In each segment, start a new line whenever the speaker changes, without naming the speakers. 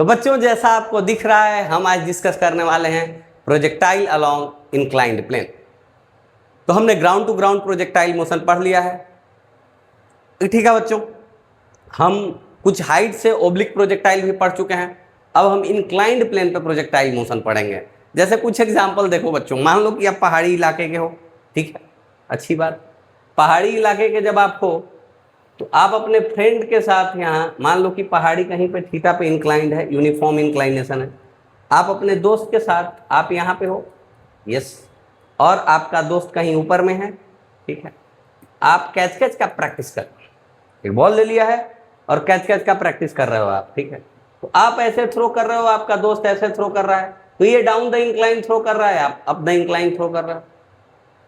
तो बच्चों जैसा आपको दिख रहा है, हम आज डिस्कस करने वाले हैं प्रोजेक्टाइल अलोंग इंक्लाइंड प्लेन। तो हमने ground to ground projectile motion पढ़ लिया है, ठीक है बच्चों। हम कुछ हाइट से ओब्लिक प्रोजेक्टाइल भी पढ़ चुके हैं। अब हम इंक्लाइंड प्लेन पे प्रोजेक्टाइल मोशन पढ़ेंगे। जैसे कुछ एग्जांपल देखो बच्चों, मान लो कि आप पहाड़ी इलाके के हो, ठीक है, अच्छी बात। पहाड़ी इलाके के जब आप हो तो आप अपने फ्रेंड के साथ यहाँ, मान लो कि पहाड़ी कहीं पे थीटा पे इंक्लाइंड है, यूनिफॉर्म इंक्लाइनेशन है, आप अपने दोस्त के साथ आप यहाँ पे हो, यस, और आपका दोस्त कहीं ऊपर में है, ठीक है। आप कैच कैच का प्रैक्टिस कर, एक बॉल ले लिया है और कैच कैच का प्रैक्टिस कर रहे हो आप, ठीक है। तो आप ऐसे थ्रो कर रहे हो, आपका दोस्त ऐसे थ्रो कर रहा है, तो ये डाउन द इंक्लाइन थ्रो कर रहा है, आप अप द इंक्लाइन थ्रो कर रहे हो।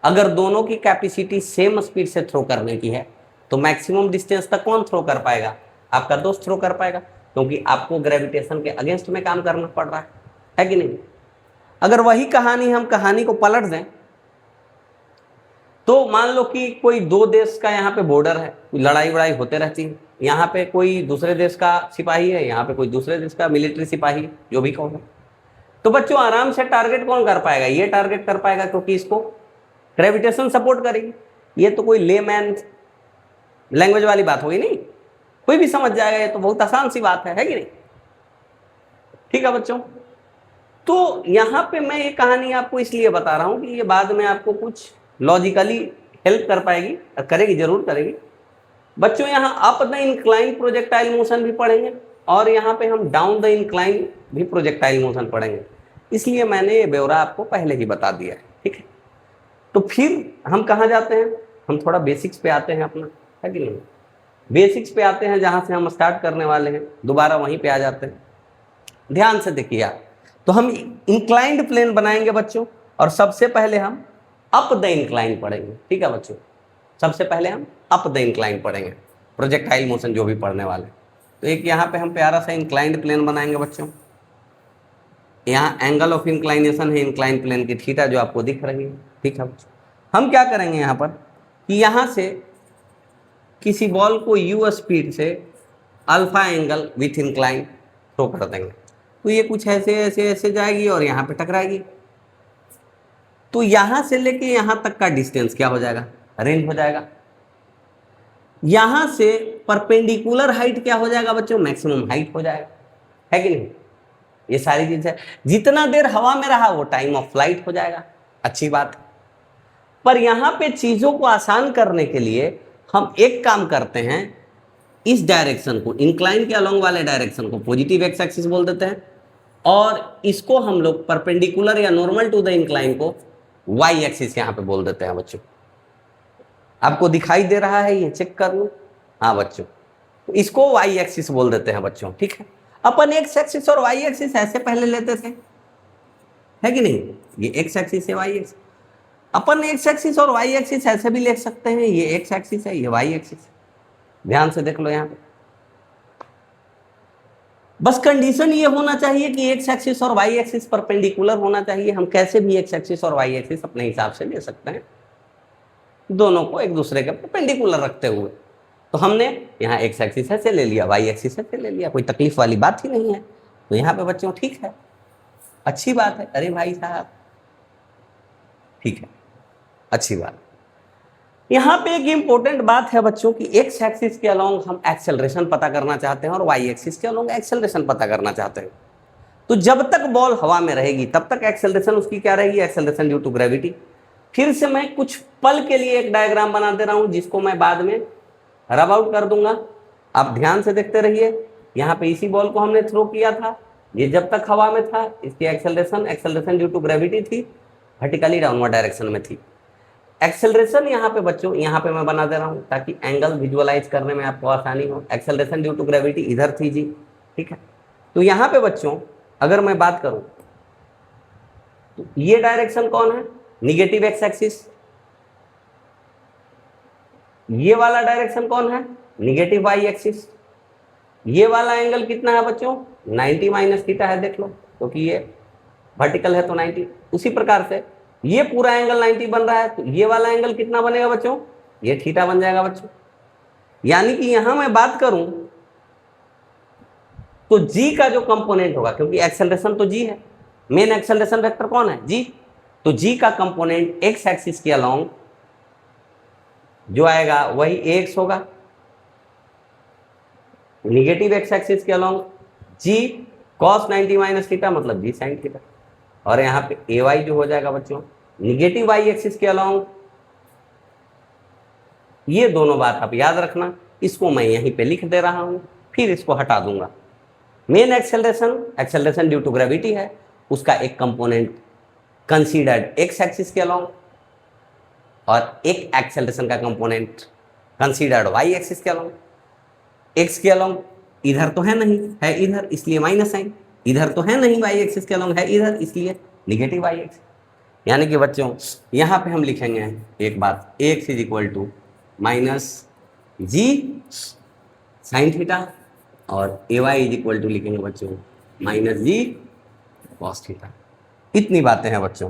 अगर दोनों की कैपेसिटी सेम स्पीड से थ्रो करने की है तो मैक्सिमम डिस्टेंस तक कौन थ्रो कर पाएगा? आपका दोस्त थ्रो कर पाएगा, क्योंकि आपको ग्रेविटेशन के अगेंस्ट में काम करना पड़ रहा है कि नहीं। अगर वही कहानी हम कहानी को पलट दें तो मान लो कि कोई दो देश का यहाँ पे बॉर्डर है, लड़ाई वड़ाई होते रहती है, यहाँ पे कोई दूसरे देश का सिपाही है, यहाँ पे कोई दूसरे देश का मिलिट्री सिपाही है, जो भी कहो। तो बच्चों आराम से टारगेट कौन कर पाएगा? ये टारगेट कर पाएगा, क्योंकि इसको ग्रेविटेशन सपोर्ट करेगी। ये तो कोई लेमैन लैंग्वेज वाली बात होगी नहीं, कोई भी समझ जाएगा, ये तो बहुत आसान सी बात है कि नहीं, ठीक है बच्चों। तो यहाँ पे मैं ये कहानी आपको इसलिए बता रहा हूँ कि ये बाद में आपको कुछ लॉजिकली हेल्प कर पाएगी, और करेगी, जरूर करेगी बच्चों। यहाँ up the incline projectile motion भी पढ़ेंगे और यहाँ पे हम डाउन द इंक्लाइन भी प्रोजेक्टाइल मोशन पढ़ेंगे, इसलिए मैंने ये ब्यौरा आपको पहले ही बता दिया है, ठीक है। तो फिर हम कहाँ जाते हैं? हम थोड़ा बेसिक्स पे आते हैं अपना, है कि नहीं। बेसिक्स पे आते हैं, जहाँ से हम स्टार्ट करने वाले हैं, दोबारा वहीं पे आ जाते हैं। ध्यान से देखिए आप, तो हम इंक्लाइंड प्लेन बनाएंगे बच्चों, और सबसे पहले हम अप द इंक्लाइन पढ़ेंगे, ठीक है बच्चों। सबसे पहले हम अप द इंक्लाइन पढ़ेंगे, प्रोजेक्टाइल मोशन जो भी पढ़ने वाले। तो एक यहाँ पे हम प्यारा सा इंक्लाइंड प्लेन बनाएंगे बच्चों। यहाँ एंगल ऑफ इंक्लाइनेशन है इंक्लाइंड प्लेन की थीटा, जो आपको दिख रही है, ठीक है बच्चों। हम क्या करेंगे यहाँ पर कि यहाँ से किसी बॉल को यू स्पीड से alpha angle with incline throw कर देंगे, तो ये कुछ ऐसे ऐसे ऐसे जाएगी और यहाँ पे टकराएगी। तो यहाँ से लेके यहाँ तक का डिस्टेंस क्या हो जाएगा? रेंज हो जाएगा। यहाँ से परपेंडिकुलर हाइट क्या हो जाएगा बच्चों? मैक्सिमम हाइट हो जाएगा, है कि नहीं। ये सारी चीज है, जितना देर हवा में रहा वो टाइम ऑफ फ्लाइट हो जाएगा, अच्छी बात है। पर यहाँ पे चीजों को आसान करने के लिए हम एक काम करते हैं, इस डायरेक्शन को, इंक्लाइन के अलोंग वाले डायरेक्शन को पॉजिटिव एक्स एक्सिस बोल देते हैं, और इसको हम लोग परपेंडिकुलर या नॉर्मल टू द इंक्लाइन को वाई एक्सिस यहाँ पे बोल देते हैं बच्चों। आपको दिखाई दे रहा है ये? चेक कर लो। हाँ बच्चों, तो इसको वाई एक्सिस बोल देते हैं बच्चों, ठीक है। अपन एक्स एक्सिस और वाई एक्सिस ऐसे पहले लेते थे, है कि नहीं। ये एक्स एक्सिस है, वाई एक्सिस। अपन एक्स एक्सिस और वाई एक्सिस ऐसे भी लिख सकते हैं, ये एक्स एक्सिस है, ये वाई एक्सिस है। ध्यान से देख लो यहाँ पे, बस कंडीशन ये होना चाहिए कि एक्स एक्सिस और वाई एक्सिस परपेंडिकुलर होना चाहिए। हम कैसे भी एक्स एक्सिस और वाई एक्सिस अपने हिसाब से ले सकते हैं, दोनों को एक दूसरे के परपेंडिकुलर रखते हुए। तो हमने यहाँ एक्स एक्सिस से ले लिया, वाई एक्सिस से ले लिया, कोई तकलीफ वाली बात ही नहीं है। तो यहाँ पे बच्चों ठीक है, अच्छी बात है। अरे भाई साहब, ठीक है, अच्छी बात। यहाँ पे एक इंपॉर्टेंट बात है बच्चों की, एक्स एक्सिस के अलोंग हम एक्सेलरेशन पता करना चाहते हैं और वाई एक्सिस के अलोंग एक्सेलरेशन पता करना चाहते हैं। तो जब तक बॉल हवा में रहेगी तब तक एक्सेलरेशन उसकी क्या रहेगी? Acceleration due to gravity. फिर से मैं कुछ पल के लिए एक डायग्राम बना दे रहा हूं, जिसको मैं बाद में रब आउट कर दूंगा। आप ध्यान से देखते रहिए। यहाँ पे इसी बॉल को हमने थ्रो किया था, ये जब तक हवा में था इसकी एक्सेलरेशन ड्यू टू ग्रेविटी थी, वर्टिकली डाउनवर्ड डायरेक्शन में थी। एक्सेलरेशन यहाँ पे बच्चों, यहाँ पे मैं बना दे रहा हूँ ताकि एंगल विजुअलाइज करने में आपको आसानी हो। एक्सेलरेशन ड्यू टू ग्रेविटी इधर थी जी, ठीक है। तो यहाँ पे बच्चों अगर मैं बात करूं तो ये डायरेक्शन कौन है? Negative x axis. ये वाला डायरेक्शन कौन है? Negative y axis. ये वाला एंगल कितना है बच्चों? 90 माइनस थीटा है, देख लो, क्योंकि ये वर्टिकल है तो 90। उसी प्रकार से ये पूरा एंगल 90 बन रहा है, तो ये वाला एंगल कितना बनेगा बच्चों? ये थीटा बन जाएगा बच्चों। यानी कि यहां मैं बात करूं तो जी का जो कंपोनेंट होगा, क्योंकि एक्सेलरेशन तो जी है, मेन एक्सेलरेशन वेक्टर कौन है, जी, तो जी का कंपोनेंट एक्स एक्सिस के अलोंग जो आएगा वही एक्स होगा, निगेटिव एक्स एक्सिस के अलोंग जी cos 90 माइनस थीटा मतलब जी साइन थीटा, और यहाँ पे ए वाई जो हो जाएगा बच्चों निगेटिव वाई एक्सिस के अलोंग, ये दोनों बात आप याद रखना, इसको मैं यहीं पे लिख दे रहा हूं, फिर इसको हटा दूंगा। Main acceleration due to gravity है, उसका एक कंपोनेंट कंसीडर्ड एक्स एक्सिस के अलोंग, और एक एक्सेलरेशन का कंपोनेंट कंसीडर्ड वाई एक्सिस के अलोंग। एक्स के अलोंग इधर तो है नहीं, है इधर, इसलिए माइनस साइन, इधर तो है नहीं वाई एक्सिस के अलोंग, है इधर, इसलिए निगेटिव वाई एक्सिस। यानी कि बच्चों यहाँ पे हम लिखेंगे एक बात, x is equal to minus g sine theta, और a y is equal to लिखेंगे बच्चों माइनस जी कॉस थीटा। इतनी बातें हैं बच्चों,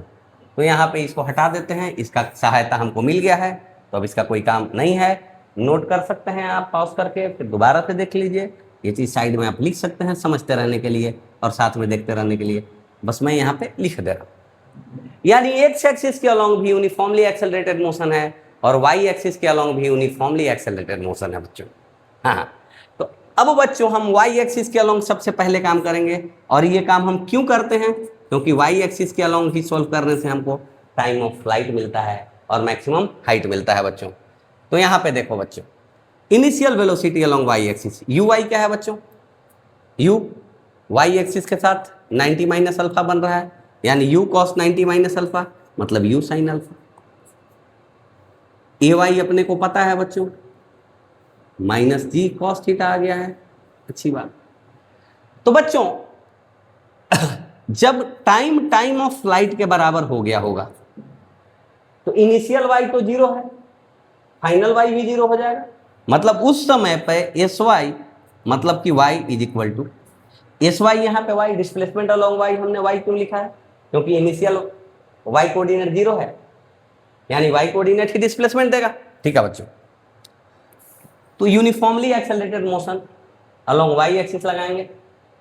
तो यहाँ पे इसको हटा देते हैं, इसका सहायता हमको मिल गया है, तो अब इसका कोई काम नहीं है, नोट कर सकते हैं आप पॉज करके, फिर दोबारा से देख लीजिए, ये चीज़ साइड में आप लिख सकते हैं समझते रहने के लिए और साथ में देखते रहने के लिए, बस मैं यहाँ पे लिख दे रहा हूँ। यानी एक्स एक्सिस के अलोंग भी यूनिफॉर्मली एक्सेलरेटेड मोशन है और वाई एक्सिस के अलोंग भी यूनिफॉर्मली एक्सेलरेटेड मोशन है बच्चों। हाँ, तो अब बच्चों हम वाई एक्सिस के अलोंग सबसे पहले काम करेंगे, और ये काम हम क्यों करते हैं, क्योंकि वाई एक्सिस के अलोंग ही सॉल्व करने से हमको टाइम ऑफ फ्लाइट मिलता है और मैक्सिमम हाइट मिलता है बच्चों। तो यहाँ पे देखो बच्चों, initial velocity along Y axis, u y क्या है बच्चों, यू वाई एक्सिस के साथ 90 माइनस अल्फा बन रहा है, यानी यू कॉस 90 माइनस अल्फा मतलब you sine alpha. A y अपने को पता है बच्चों, माइनस जी कॉस थीटा आ गया है, अच्छी बात। तो बच्चों जब टाइम ऑफ फ्लाइट के बराबर हो गया होगा, तो इनिशियल वाई तो जीरो है, फाइनल वाई भी जीरो हो जाएगा, मतलब उस समय पे एस वाई मतलब कि y is equal to s y, यहाँ पे वाई डिस्प्लेसमेंट अलोंग वाई हमने वाई क्यों लिखा है, क्योंकि इनिशियल वाई कोऑर्डिनेट जीरो है, यानी वाई कोऑर्डिनेट ही डिस्प्लेसमेंट देगा, ठीक है बच्चों। तो uniformly accelerated motion along Y axis लगाएंगे,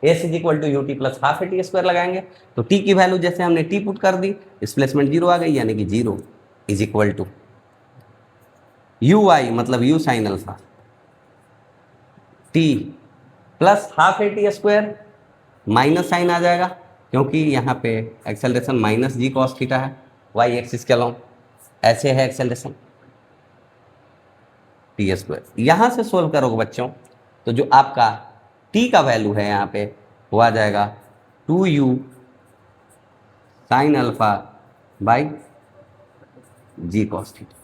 S is equal to U T plus half A T square लगाएंगे, तो टी की वैल्यू जैसे हमने टी पुट कर दी, डिस्प्लेसमेंट जीरो आ गई, यानी कि zero is equal to U Y मतलब you sine alpha T plus half A T square, minus sine आ जाएगा क्योंकि यहाँ पे एक्सेलरेशन माइनस जी कॉस थीटा है वाई एक्सिस के अलोंग, ऐसे है एक्सेलरेशन टी स्क्वायर। यहाँ से सोल्व करोगे बच्चों तो जो आपका टी का वैल्यू है यहाँ पे वो आ जाएगा 2u sine alpha by ji cos theta.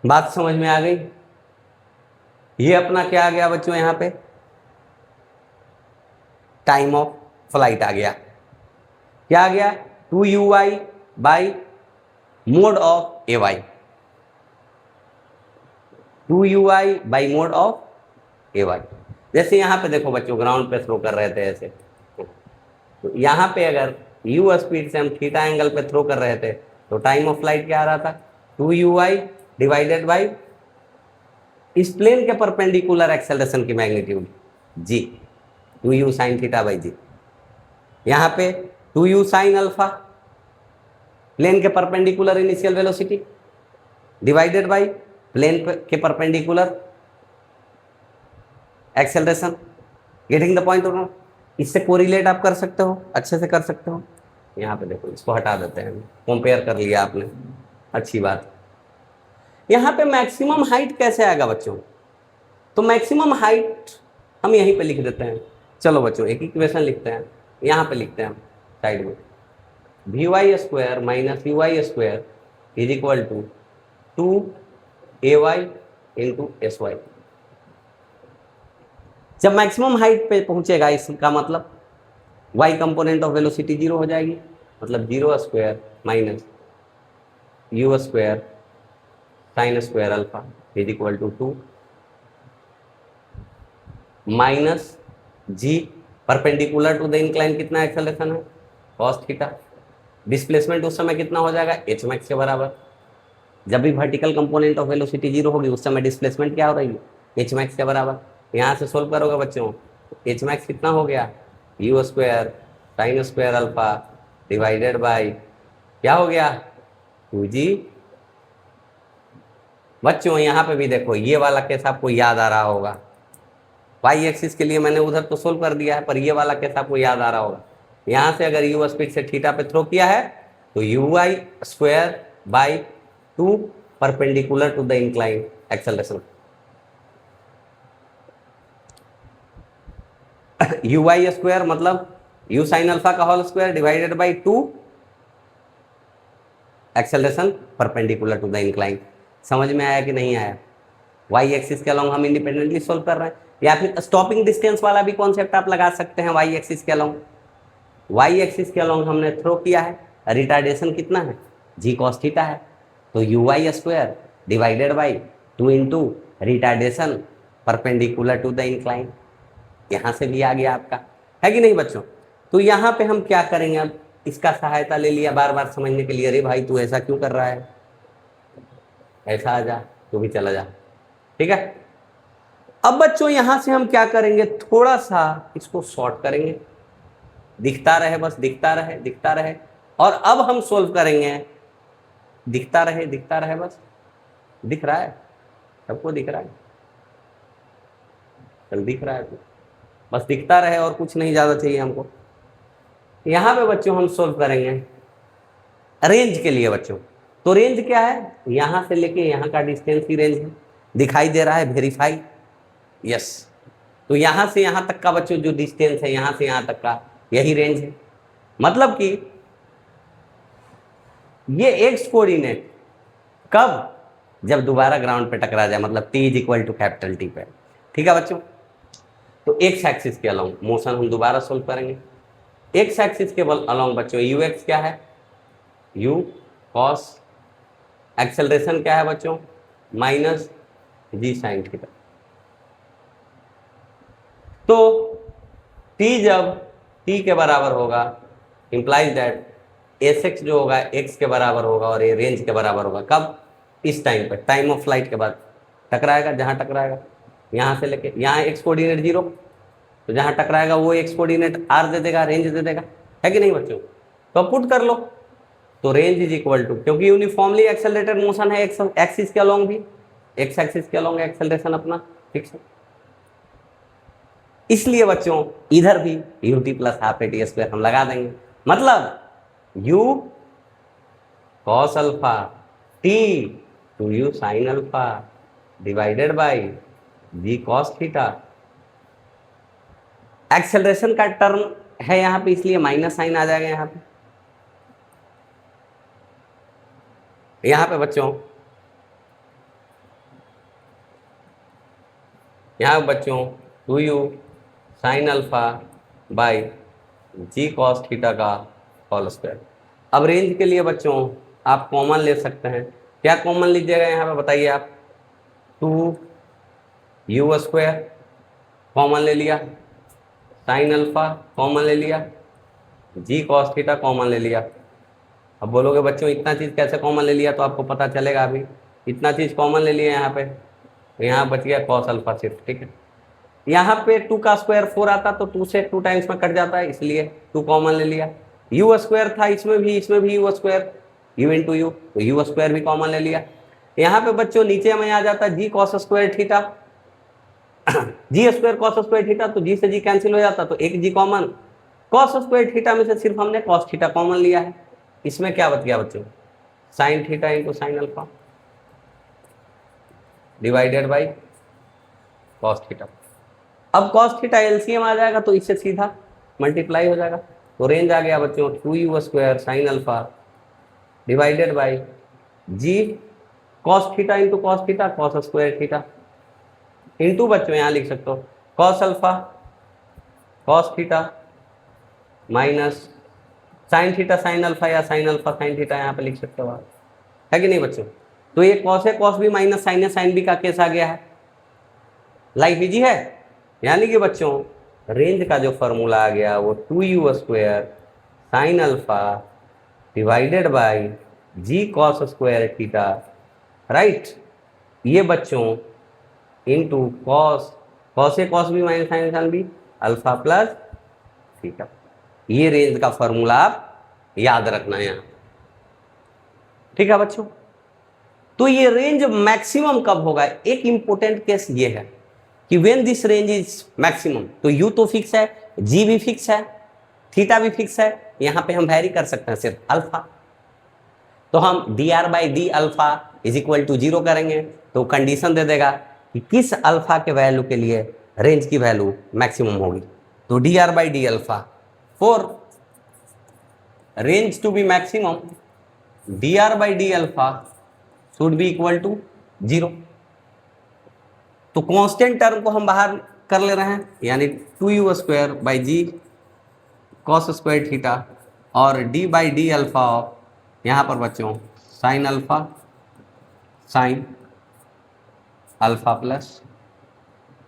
बात समझ में आ गई? ये अपना क्या आ गया बच्चों, यहाँ पे टाइम ऑफ फ्लाइट आ गया, क्या आ गया 2u by mod of a y, 2u by mod of a y. जैसे यहाँ पे देखो बच्चों ग्राउंड पे थ्रो कर रहे थे ऐसे, तो यहाँ पे अगर u स्पीड से हम थीटा एंगल पे थ्रो कर रहे थे तो टाइम ऑफ फ्लाइट क्या आ रहा था 2u डिवाइडेड बाई इस प्लेन के परपेंडिकुलर एक्सेलरेशन की magnitude g, 2u sine theta by G. यहाँ पे 2u साइन अल्फा प्लेन के perpendicular initial velocity divided by plane के perpendicular acceleration. Getting the point और इससे कोरिलेट आप कर सकते हो, अच्छे से कर सकते हो। यहाँ पे देखो इसको हटा देते हैं, कंपेयर कर लिया आपने, अच्छी बात। यहाँ पे मैक्सिमम हाइट कैसे आएगा बच्चों, तो मैक्सिमम हाइट हम यहीं पे लिख देते हैं। चलो बच्चों एक इक्वेशन लिखते हैं, यहाँ पे लिखते हैं हम साइड में, v y square minus u y square is equal to 2ay into s y. जब मैक्सिमम हाइट पे पहुंचेगा इसका मतलब y component of velocity zero हो जाएगी, मतलब zero square minus u square sine square alpha is equal to 2 minus g perpendicular to the incline कितना acceleration है कॉस थीटा, डिस्प्लेसमेंट उस समय कितना हो जाएगा एच मैक्स के बराबर। जब भी vertical component of velocity zero होगी उस समय डिस्प्लेसमेंट क्या हो रही है एच मैक्स के बराबर, यहाँ से सोल्व करोगे बच्चों, एच मैक्स कितना हो गया, u square sine square alpha divided by क्या हो गया 2g। बच्चों यहाँ पे भी देखो ये वाला केस आपको याद आ रहा होगा, वाई एक्सिस के लिए मैंने उधर तो सोल्व कर दिया है, पर ये वाला केस आपको याद आ रहा होगा। यहाँ से अगर यू स्पीड से थीटा पे थ्रो किया है तो u y square by 2 perpendicular to the incline acceleration. U y square मतलब यू साइन अल्फा का whole square divided by 2 acceleration perpendicular to the incline. समझ में आया कि नहीं आया? वाई एक्सिस के अलोंग हम इंडिपेंडेंटली सोल्व कर रहे हैं, या फिर स्टॉपिंग डिस्टेंस वाला भी कॉन्सेप्ट आप लगा सकते हैं। वाई एक्सिस के अलोंग, वाई एक्सिस के अलोंग हमने थ्रो किया है, रिटार्डेशन कितना है, जी कॉस थीटा है, तो u y square divided by 2 into retardation perpendicular to the incline. यहाँ से भी आ गया आपका, है कि नहीं बच्चों? तो यहाँ पे हम क्या करेंगे, अब इसका सहायता ले लिया बार बार समझने के लिए। अरे भाई तू ऐसा क्यों कर रहा है, ऐसा आ जा, तू भी चला जा, ठीक है। अब बच्चों यहाँ से हम क्या करेंगे, थोड़ा सा इसको शॉर्ट करेंगे, दिखता रहे, बस दिखता रहे दिखता रहे, और अब हम सोल्व करेंगे, दिखता रहे दिखता रहे, बस दिख रहा है, सबको दिख रहा है, चल दिख रहा है तो बस दिखता रहे, और कुछ नहीं ज़्यादा चाहिए हमको। यहाँ पे बच्चों हम सोल्व करेंगे रेंज के लिए बच्चों। तो रेंज क्या है, यहाँ से लेके यहाँ का डिस्टेंस की रेंज है, दिखाई दे रहा है, वेरीफाई, यस। तो यहाँ से यहाँ तक का बच्चों जो डिस्टेंस है, यहाँ से यहाँ तक का, यही रेंज है। मतलब कि ये एक्स कोऑर्डिनेट कब, जब दोबारा ग्राउंड पे टकरा जाए, मतलब t is equal to capital T पे, ठीक है बच्चों। तो एक्स एक्सिस के अलोंग मोशन हम दोबारा सोल्व करेंगे। एक्स एक्सिस के अलोंग बच्चों यू एक्स क्या है, यू कॉस, एक्सेलरेशन क्या है बच्चों, माइनस जी साइन थीटा। तो t जब t के बराबर होगा, इंप्लाइज दैट एस एक्स जो होगा x के बराबर होगा, और ये रेंज के बराबर होगा कब, इस टाइम पर, टाइम ऑफ फ्लाइट के बाद टकराएगा, जहाँ टकराएगा यहाँ से लेके यहाँ x कोऑर्डिनेट 0, तो जहाँ टकराएगा वो x कोऑर्डिनेट r दे देगा, रेंज दे देगा, है कि नहीं बच्चों? तो अब पुट कर लो, तो रेंज इज इक्वल टू, क्योंकि यूनिफॉर्मली एक्सेलरेटेड मोशन है एक्स एक्सिस के अलोंग भी, एक्स एक्सिस के अलोंग एक्सेलरेशन अपना फिक्स है, इसलिए बच्चों इधर भी u T plus half A T square हम लगा देंगे। मतलब u cos alpha t two u sine alpha divided by ji cos theta. Acceleration का टर्म है यहाँ पे, इसलिए माइनस साइन आ जाएगा यहाँ पे। यहाँ पे बच्चों, यहाँ पे बच्चों 2u sine alpha by ji cos theta का होल स्क्वायर। अब रेंज के लिए बच्चों आप कॉमन ले सकते हैं, क्या कॉमन लीजिएगा यहाँ पे बताइए आप, 2u स्क्वायर कॉमन ले लिया, साइन अल्फा कॉमन ले लिया, जी कॉस थीटा कॉमन ले लिया। अब बोलोगे बच्चों इतना चीज़ कैसे कॉमन ले लिया, तो आपको पता चलेगा अभी। इतना चीज़ कॉमन ले लिया यहाँ पे, तो यहाँ बच गया कॉस अल्फा सिर्फ, ठीक है। यहाँ पे 2 का स्क्वायर 4 आता, तो 2 से 2 टाइम्स में कट जाता है, इसलिए 2 कॉमन ले लिया। यू स्क्वायर था इसमें भी you square, you into you, तो यू स्क्वायर भी कॉमन ले लिया। यहाँ पे बच्चों नीचे में आ जाता है जी कॉस स्क्वायर थीटा, जी स्क्वायर कॉस स्क्वायर थीटा, तो जी से जी कैंसिल हो जाता, तो एक जी कॉमन, कॉस स्क्वायर थीटा में से सिर्फ हमने कॉस थीटा कॉमन लिया है। इसमें क्या बच गया बच्चों, sign theta into sine alpha divided by cos theta. अब कॉस थीटा एलसीएम आ जाएगा, तो इससे सीधा मल्टीप्लाई हो जाएगा, तो रेंज आ गया बच्चों 2u square sine alpha divided by ji cos theta into cos theta, cos square theta into बच्चों यहाँ लिख सकते हो cos alpha cos theta minus sine theta sine alpha, या साइन अल्फा साइन थीटा यहाँ पे लिख सकते हो आप, है कि नहीं बच्चों? तो ये कॉस है, कॉस भी माइनस साइन है, साइन भी का केस आ गया है, लाइफ इजी है। यानी कि बच्चों रेंज का जो फॉर्मूला आ गया वो 2u square sine alpha divided by ji cos square theta, right, ये बच्चों इंटू कॉस कॉस ए cos B minus sine sine B alpha plus theta. ये रेंज का फॉर्मूला आप याद रखना है यहाँ, ठीक है बच्चों। तो ये रेंज मैक्सिमम कब होगा, एक इंपॉर्टेंट केस ये है कि when this range is maximum, तो यू तो फिक्स है, जी भी फिक्स है, थीटा भी फिक्स है, यहां पे हम वैरी कर सकते हैं सिर्फ अल्फा। तो हम d are by D alpha is equal to 0 करेंगे, तो कंडीशन दे देगा कि किस अल्फा के वैल्यू के लिए रेंज की वैल्यू मैक्सिमम होगी। तो d are by D alpha for range to be maximum d are by D alpha should be equal to 0। तो कांस्टेंट टर्म को हम बाहर कर ले रहे हैं, यानी 2u square by ji cos square theta और D by D alpha of यहाँ पर बच्चों sine alpha plus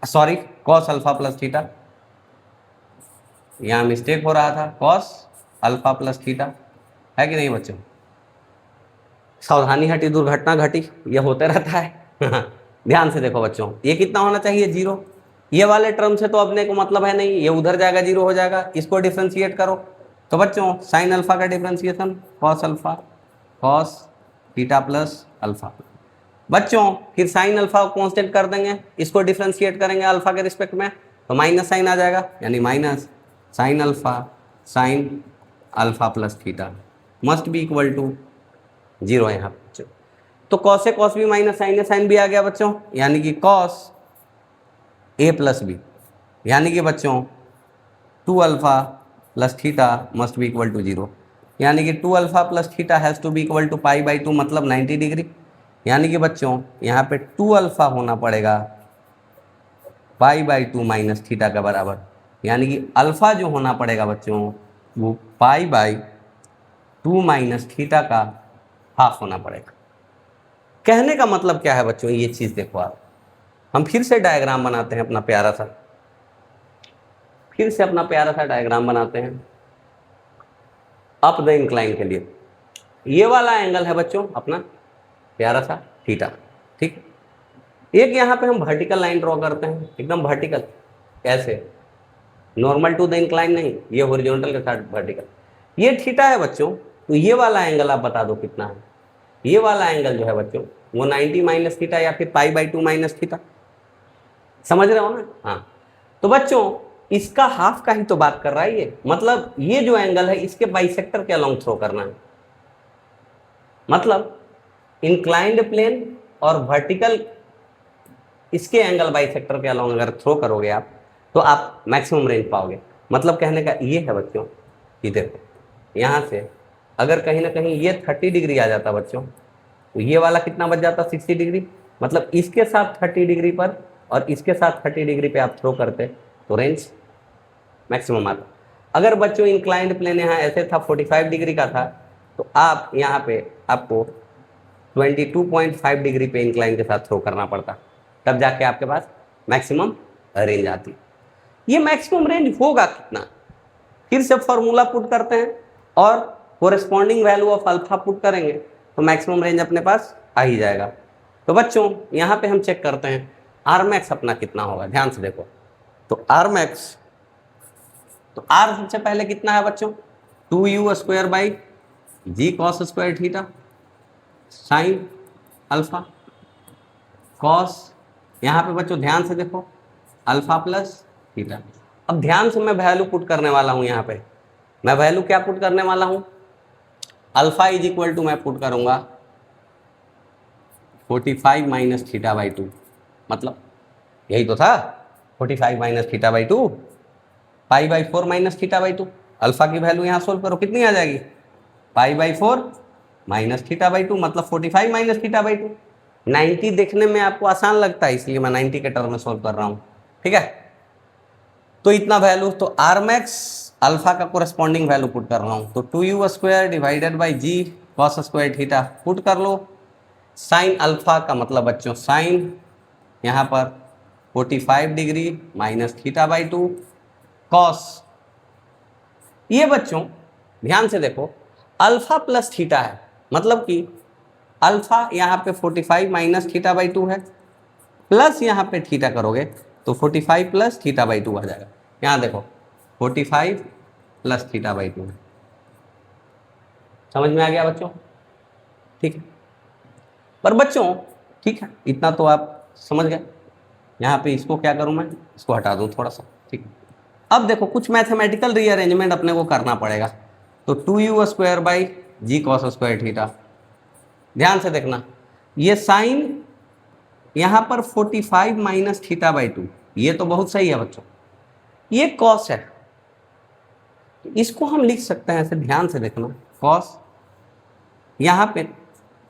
sorry cos alpha plus theta, यहाँ मिस्टेक हो रहा था, कॉस अल्फा प्लस थीटा है कि नहीं बच्चों। सावधानी हटी दुर्घटना घटी, ये होते रहता है ध्यान से देखो बच्चों, ये कितना होना चाहिए 0। ये वाले टर्म से तो अपने को मतलब है नहीं, ये उधर जाएगा 0 हो जाएगा, इसको डिफ्रेंशिएट करो। तो बच्चों साइन अल्फा का differentiation cos alpha cos theta plus alpha. बच्चों फिर साइन अल्फा को कांस्टेंट कर देंगे, इसको डिफ्रेंशिएट करेंगे अल्फा के रिस्पेक्ट में, तो माइनस साइन आ जाएगा, यानी minus sine alpha plus theta must be equal to 0 यहाँ बच्चों। तो cos A cos B minus sine a sine b आ गया बच्चों, यानी कि कॉस ए प्लस बी, यानी कि बच्चों 2 alpha plus theta must be equal to 0, यानी कि 2 alpha plus theta has to be equal to pi by 2 मतलब 90 डिग्री, यानी कि बच्चों यहाँ पे 2 अल्फा होना पड़ेगा पाई बाई 2 माइनस थीटा का बराबर, यानी कि अल्फा जो होना पड़ेगा बच्चों वो पाई बाई 2 माइनस थीटा का हाफ होना पड़ेगा। कहने का मतलब क्या है बच्चों, ये चीज़ देखो आप, हम फिर से डायग्राम बनाते हैं अपना प्यारा सा, फिर से अपना प्यारा सा डायग्राम बनाते हैं अप द इंक्लाइन के लिए। ये वाला एंगल है बच्चों अपना प्यारा सा थीटा, ठीक। एक यहाँ पे हम वर्टिकल लाइन ड्रॉ करते हैं, एकदम वर्टिकल, कैसे, नॉर्मल टू द इंक्लाइन नहीं, ये हॉरिजॉन्टल के साथ वर्टिकल। ये थीटा है बच्चों, तो ये वाला एंगल आप बता दो कितना है। ये वाला एंगल जो है बच्चों वो 90 माइनस थीटा या फिर पाई बाई 2 माइनस थीटा, समझ रहे हो ना। हाँ, तो बच्चों इसका हाफ का ही तो बात कर रहा है ये, मतलब ये जो एंगल है इसके बाइसेक्टर के अलोंग थ्रो करना है, मतलब इंक्लाइंड प्लेन और वर्टिकल इसके एंगल बाइसेक्टर के अलोंग अगर थ्रो करोगे आप तो आप मैक्सिमम रेंज पाओगे। मतलब कहने का ये है बच्चों कि देखो यहाँ से अगर कहीं ना कहीं ये 30 डिग्री आ जाता बच्चों, तो ये वाला कितना बच जाता 60 डिग्री, मतलब इसके साथ 30 डिग्री पर और इसके साथ 30 डिग्री पे आप थ्रो करते तो रेंज मैक्सिमम आता। अगर बच्चों इंक्लाइंड प्लेन यहाँ ऐसे था 45 डिग्री का था, तो आप यहाँ पे आपको 22.5 डिग्री पे इंक्लाइन के साथ थ्रो करना पड़ता, तब जाके आपके पास मैक्सिमम रेंज आती। ये मैक्सिमम रेंज होगा कितना, फिर से फॉर्मूला पुट करते हैं और corresponding value of alpha put करेंगे तो मैक्सिमम रेंज अपने पास आ ही जाएगा। तो बच्चों यहाँ पे हम चेक करते हैं आर मैक्स अपना कितना होगा, ध्यान से देखो। तो आर मैक्स, तो आर सबसे पहले कितना है बच्चों 2u square by ji cos square theta sine alpha cos, यहाँ पे बच्चों ध्यान से देखो अल्फा प्लस थीटा। अब ध्यान से मैं वैल्यू पुट करने वाला हूँ, यहाँ पे मैं वैल्यू क्या पुट करने वाला हूँ, अल्फा इज इक्वल टू मैं पुट करूँगा 45 माइनस थीटा बाई 2, मतलब यही तो था 45 minus theta by 2 pi by 4 minus theta by 2। Alpha की वैल्यू यहाँ सोल्व करो कितनी आ जाएगी, pi by 4 minus theta by 2 मतलब 45 माइनस थीटा बाई 2। 90 देखने में आपको आसान लगता है इसलिए मैं 90 के टर्म में सोल्व कर रहा हूँ, ठीक है। तो इतना वैल्यू, तो आर मैक्स अल्फा का कोरेस्पॉन्डिंग वैल्यू पुट कर रहा हूँ, तो 2u square divided by ji cos square theta put कर लो। साइन अल्फा का मतलब बच्चों साइन यहाँ पर 45 degree minus theta by 2 cos, ये बच्चों ध्यान से देखो अल्फा प्लस थीटा है, मतलब कि अल्फा यहाँ पे 45 माइनस थीटा बाई 2 है, प्लस यहाँ पे थीटा करोगे तो 45 प्लस थीटा बाई 2 आ जाएगा। यहाँ देखो 45 प्लस थीटा बाई 2, समझ में आ गया बच्चों? ठीक है, पर बच्चों ठीक है, इतना तो आप समझ गए। यहाँ पे इसको क्या करूँ मैं, इसको हटा दूँ थोड़ा सा, ठीक है। अब देखो कुछ मैथमेटिकल रीअरेंजमेंट अपने को करना पड़ेगा। तो 2u square by ji cos square theta, ध्यान से देखना, ये साइन यहाँ पर 45 माइनस थीटा बाई 2, ये तो बहुत सही है बच्चों, ये कॉस है, इसको हम लिख सकते हैं ऐसे, ध्यान से देखना, कॉस यहाँ पे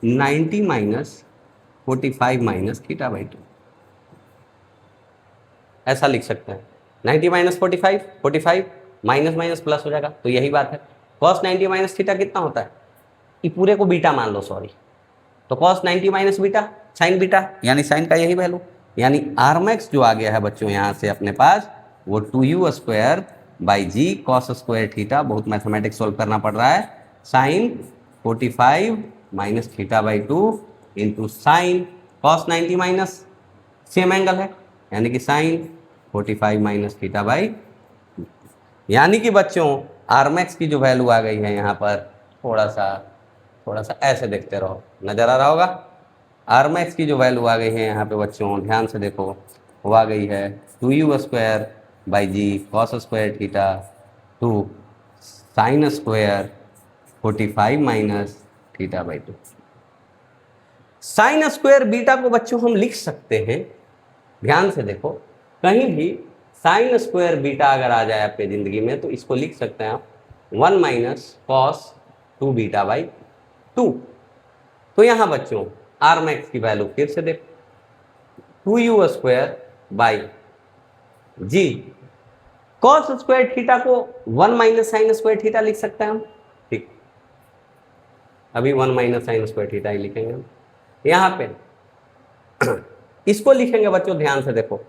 90 माइनस 45 माइनस थीटा बाई 2, ऐसा लिख सकते हैं। 90 माइनस 45, 45 माइनस माइनस प्लस हो जाएगा, तो यही बात है। कॉस 90 माइनस थीटा कितना होता है, ये पूरे को बीटा मान लो, सॉरी, तो cos 90 minus beta sine beta, यानी साइन का यही वैल्यू, यानी आर मैक्स जो आ गया है बच्चों यहाँ से अपने पास, वो 2u square by ji cos square theta, बहुत मैथमेटिक्स सोल्व करना पड़ रहा है, sine 45 minus theta by 2 into sine cos 90 minus same angle है, यानी कि साइन 45 माइनस थीटा बाई, यानी कि बच्चों आर मैक्स की जो वैल्यू आ गई है यहाँ पर, थोड़ा सा ऐसे देखते रहो, नजर आ रहा होगा, आर मैक्स की जो वैल्यू आ गई है यहाँ पे बच्चों, ध्यान से देखो, वो आ गई है 2u square by ji cos square theta 2 sine square 45 minus theta by 2। Sine square beta को बच्चों हम लिख सकते हैं, ध्यान से देखो, कहीं भी साइन स्क्वायर बीटा अगर आ जाए आपके जिंदगी में, तो इसको लिख सकते हैं आप 1 माइनस कॉस 2 बीटा बाई 2। तो यहाँ बच्चों आर मैक्स की वैल्यू फिर से देखो, 2u square by ji cos square theta को 1 माइनस साइन स्क्वायर थीटा लिख सकते हैं हम, ठीक, अभी 1 माइनस साइन स्क्वायर थीटा ही लिखेंगे हम। यहाँ पे इसको लिखेंगे बच्चों, ध्यान से देखो,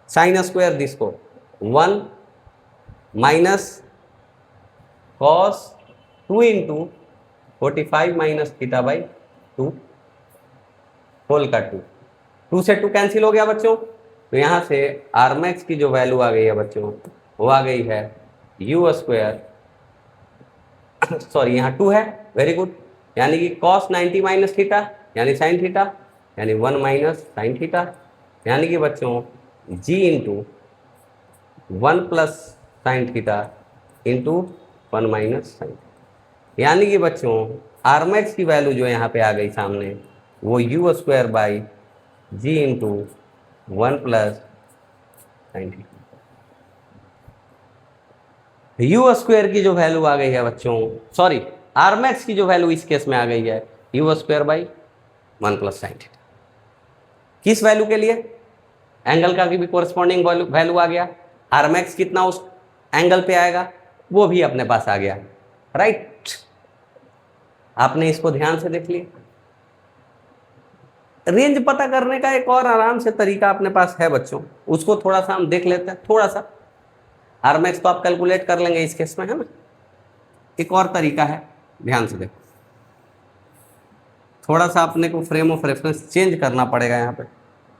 साइन स्क्वायर दिस को 1 minus cos 2 into 45 minus theta by 2 whole का 2 से 2 कैंसिल हो गया बच्चों, तो यहाँ से आर मैक्स की जो वैल्यू आ गई है बच्चों, वो आ गई है u स्क्वायर सॉरी यहाँ 2 है, वेरी गुड, यानी कि कॉस 90 माइनस थीटा यानी साइन थीटा, यानी 1 माइनस साइन थीटा, यानी कि बच्चों g into 1 plus sine theta into 1 minus sine, यानी कि बच्चों आर मैक्स की वैल्यू जो यहाँ पे आ गई सामने, वो u square by g into 1 plus sine theta. u square की जो वैल्यू आ गई है बच्चों, सॉरी आर मैक्स की जो वैल्यू इस केस में आ गई है u square by 1 plus sine theta, किस वैल्यू के लिए, एंगल का भी कोरस्पॉन्डिंग वैल्यू आ गया, आर मैक्स कितना उस एंगल पे आएगा वो भी अपने पास आ गया, राइट। आपने इसको ध्यान से देख लिया। रेंज पता करने का एक और आराम से तरीका अपने पास है बच्चों, उसको थोड़ा सा हम देख लेते हैं, थोड़ा सा, आर मैक्स तो आप कैलकुलेट कर लेंगे इस केस में, है ना, एक और तरीका है, ध्यान से देखो, थोड़ा सा अपने को फ्रेम ऑफ रेफरेंस चेंज करना पड़ेगा यहाँ पे,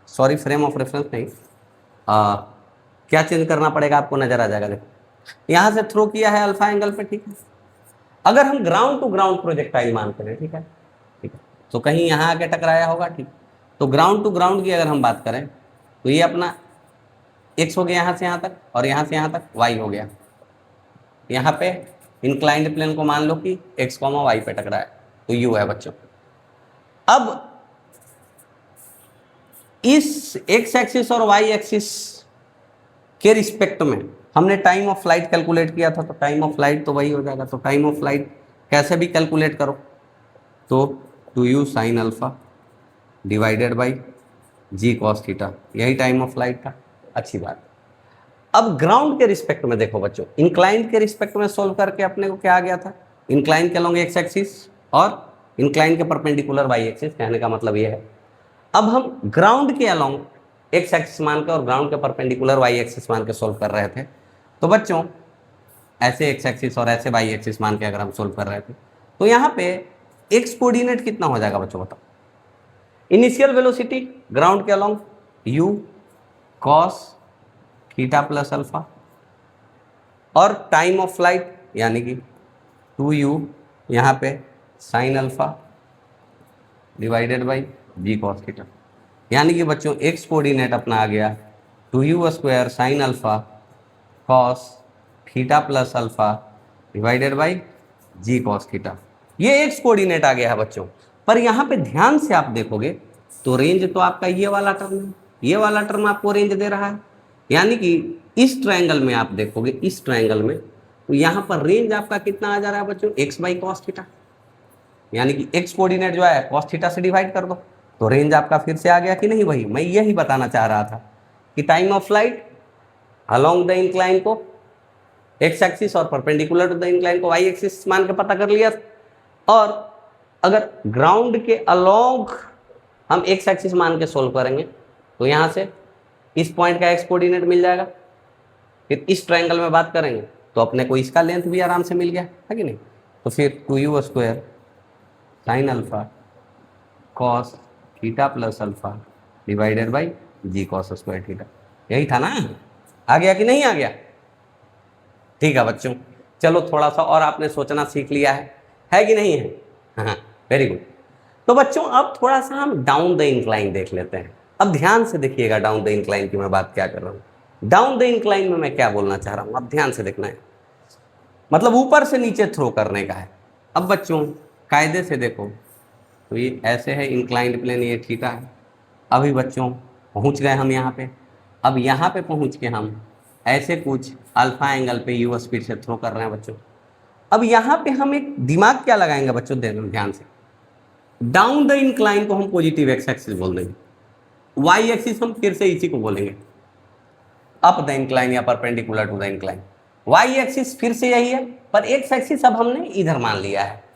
सॉरी फ्रेम ऑफ रेफरेंस नहीं, क्या चेंज करना पड़ेगा आपको नजर आ जाएगा। देखो यहाँ से थ्रो किया है अल्फा एंगल पे, ठीक है, अगर हम ग्राउंड टू ग्राउंड प्रोजेक्टाइल मानते हैं, ठीक है, तो कहीं यहाँ आके टकराया होगा, ठीक, तो ग्राउंड टू ग्राउंड की अगर हम बात करें तो ये अपना x हो गया यहाँ से यहाँ तक, और यहाँ से यहाँ तक y हो गया, यहाँ पे इंक्लाइंड प्लेन को मान लो कि x, y पे टकराया, तो u है बच्चों। अब इस x एक्सिस और y एक्सिस के रिस्पेक्ट में हमने टाइम ऑफ फ्लाइट कैलकुलेट किया था, तो टाइम ऑफ फ्लाइट तो वही हो जाएगा, तो टाइम ऑफ फ्लाइट कैसे भी कैलकुलेट करो, तो 2u sine alpha divided by ji cos theta, यही टाइम ऑफ फ्लाइट था, अच्छी बात। अब ग्राउंड के रिस्पेक्ट में देखो बच्चों, इंक्लाइंड के रिस्पेक्ट में सोल्व करके अपने को क्या आ गया था, इंक्लाइंड के अलोंग एक्स एक्सिस और इंक्लाइंड के परपेंडिकुलर वाई एक्सिस, कहने का मतलब ये है। अब हम ग्राउंड के अलोंग एक्स एक्सिस मान के और ग्राउंड के परपेंडिकुलर वाई एक्सिस मान के सोल्व कर रहे थे, तो बच्चों ऐसे एक्स एक्सिस और ऐसे वाई एक्सिस मान के अगर हम सोल्व कर रहे थे, तो यहाँ पे एक्स कोऑर्डिनेट कितना हो जाएगा बच्चों बताओ, इनिशियल वेलोसिटी ग्राउंड के along u cos theta plus alpha, और टाइम ऑफ फ्लाइट यानी कि 2u यहाँ पे sine alpha divided by ji cos theta. यानी कि बच्चों एक्स कोऑर्डिनेट अपना आ गया 2u square sine alpha cos theta plus alpha divided by ji cos theta. ये एक्स कोऑर्डिनेट आ गया है बच्चों। पर यहाँ पे ध्यान से आप देखोगे तो रेंज तो आपका ये वाला टर्म है, ये वाला टर्म आपको रेंज दे रहा है। यानी कि इस ट्रायंगल में आप देखोगे, इस ट्रायंगल में तो यहाँ पर रेंज आपका कितना आ जा रहा है बच्चों, एक्स बाई कॉस थीटा। यानी कि एक्स कोऑर्डिनेट जो है कॉस थीटा से डिवाइड कर दो तो रेंज आपका फिर से आ गया कि नहीं। वही मैं यही बताना चाह रहा था कि time of flight along the incline को एक्स एक्सिस और परपेंडिकुलर टू द इंक्लाइन को वाई एक्सिस मान के पता कर लिया। और अगर ग्राउंड के अलोंग हम एक्स एक्सिस मान के सोल्व करेंगे तो यहाँ से इस पॉइंट का एक्स कोऑर्डिनेट मिल जाएगा। फिर इस ट्रायंगल में बात करेंगे तो अपने को इसका लेंथ भी आराम से मिल गया है कि नहीं। तो फिर 2u square sine alpha cos theta plus alpha divided by ji cos square theta, यही था ना। आ गया कि नहीं आ गया? ठीक है बच्चों, चलो थोड़ा सा और आपने सोचना सीख लिया है कि नहीं है? हाँ, वेरी गुड। तो बच्चों अब थोड़ा सा हम डाउन द इंक्लाइन देख लेते हैं। अब ध्यान से देखिएगा डाउन द इंक्लाइन की मैं बात क्या कर रहा हूँ। डाउन द इंक्लाइन में मैं क्या बोलना चाह रहा हूँ, अब ध्यान से देखना है। मतलब ऊपर से नीचे थ्रो करने का है। अब बच्चों कायदे से देखो तो ये ऐसे है इंक्लाइंड प्लेन, ये थीटा है। अभी बच्चों पहुंच गए हम यहाँ पे। अब यहाँ पे पहुंच के हम ऐसे कुछ अल्फा एंगल पे यू स्पीड से थ्रो कर रहे हैं बच्चों। अब यहाँ पे हम एक दिमाग क्या लगाएंगे बच्चों, ध्यान से। डाउन द इंक्लाइन को हम पॉजिटिव एक्स एक्सिस बोल देंगे, वाई एक्सिस हम फिर से इसी को बोलेंगे अप द इंक्लाइन या perpendicular to the incline. Y axis फिर से यही है, पर एक्स एक्सिस अब हमने इधर मान लिया है।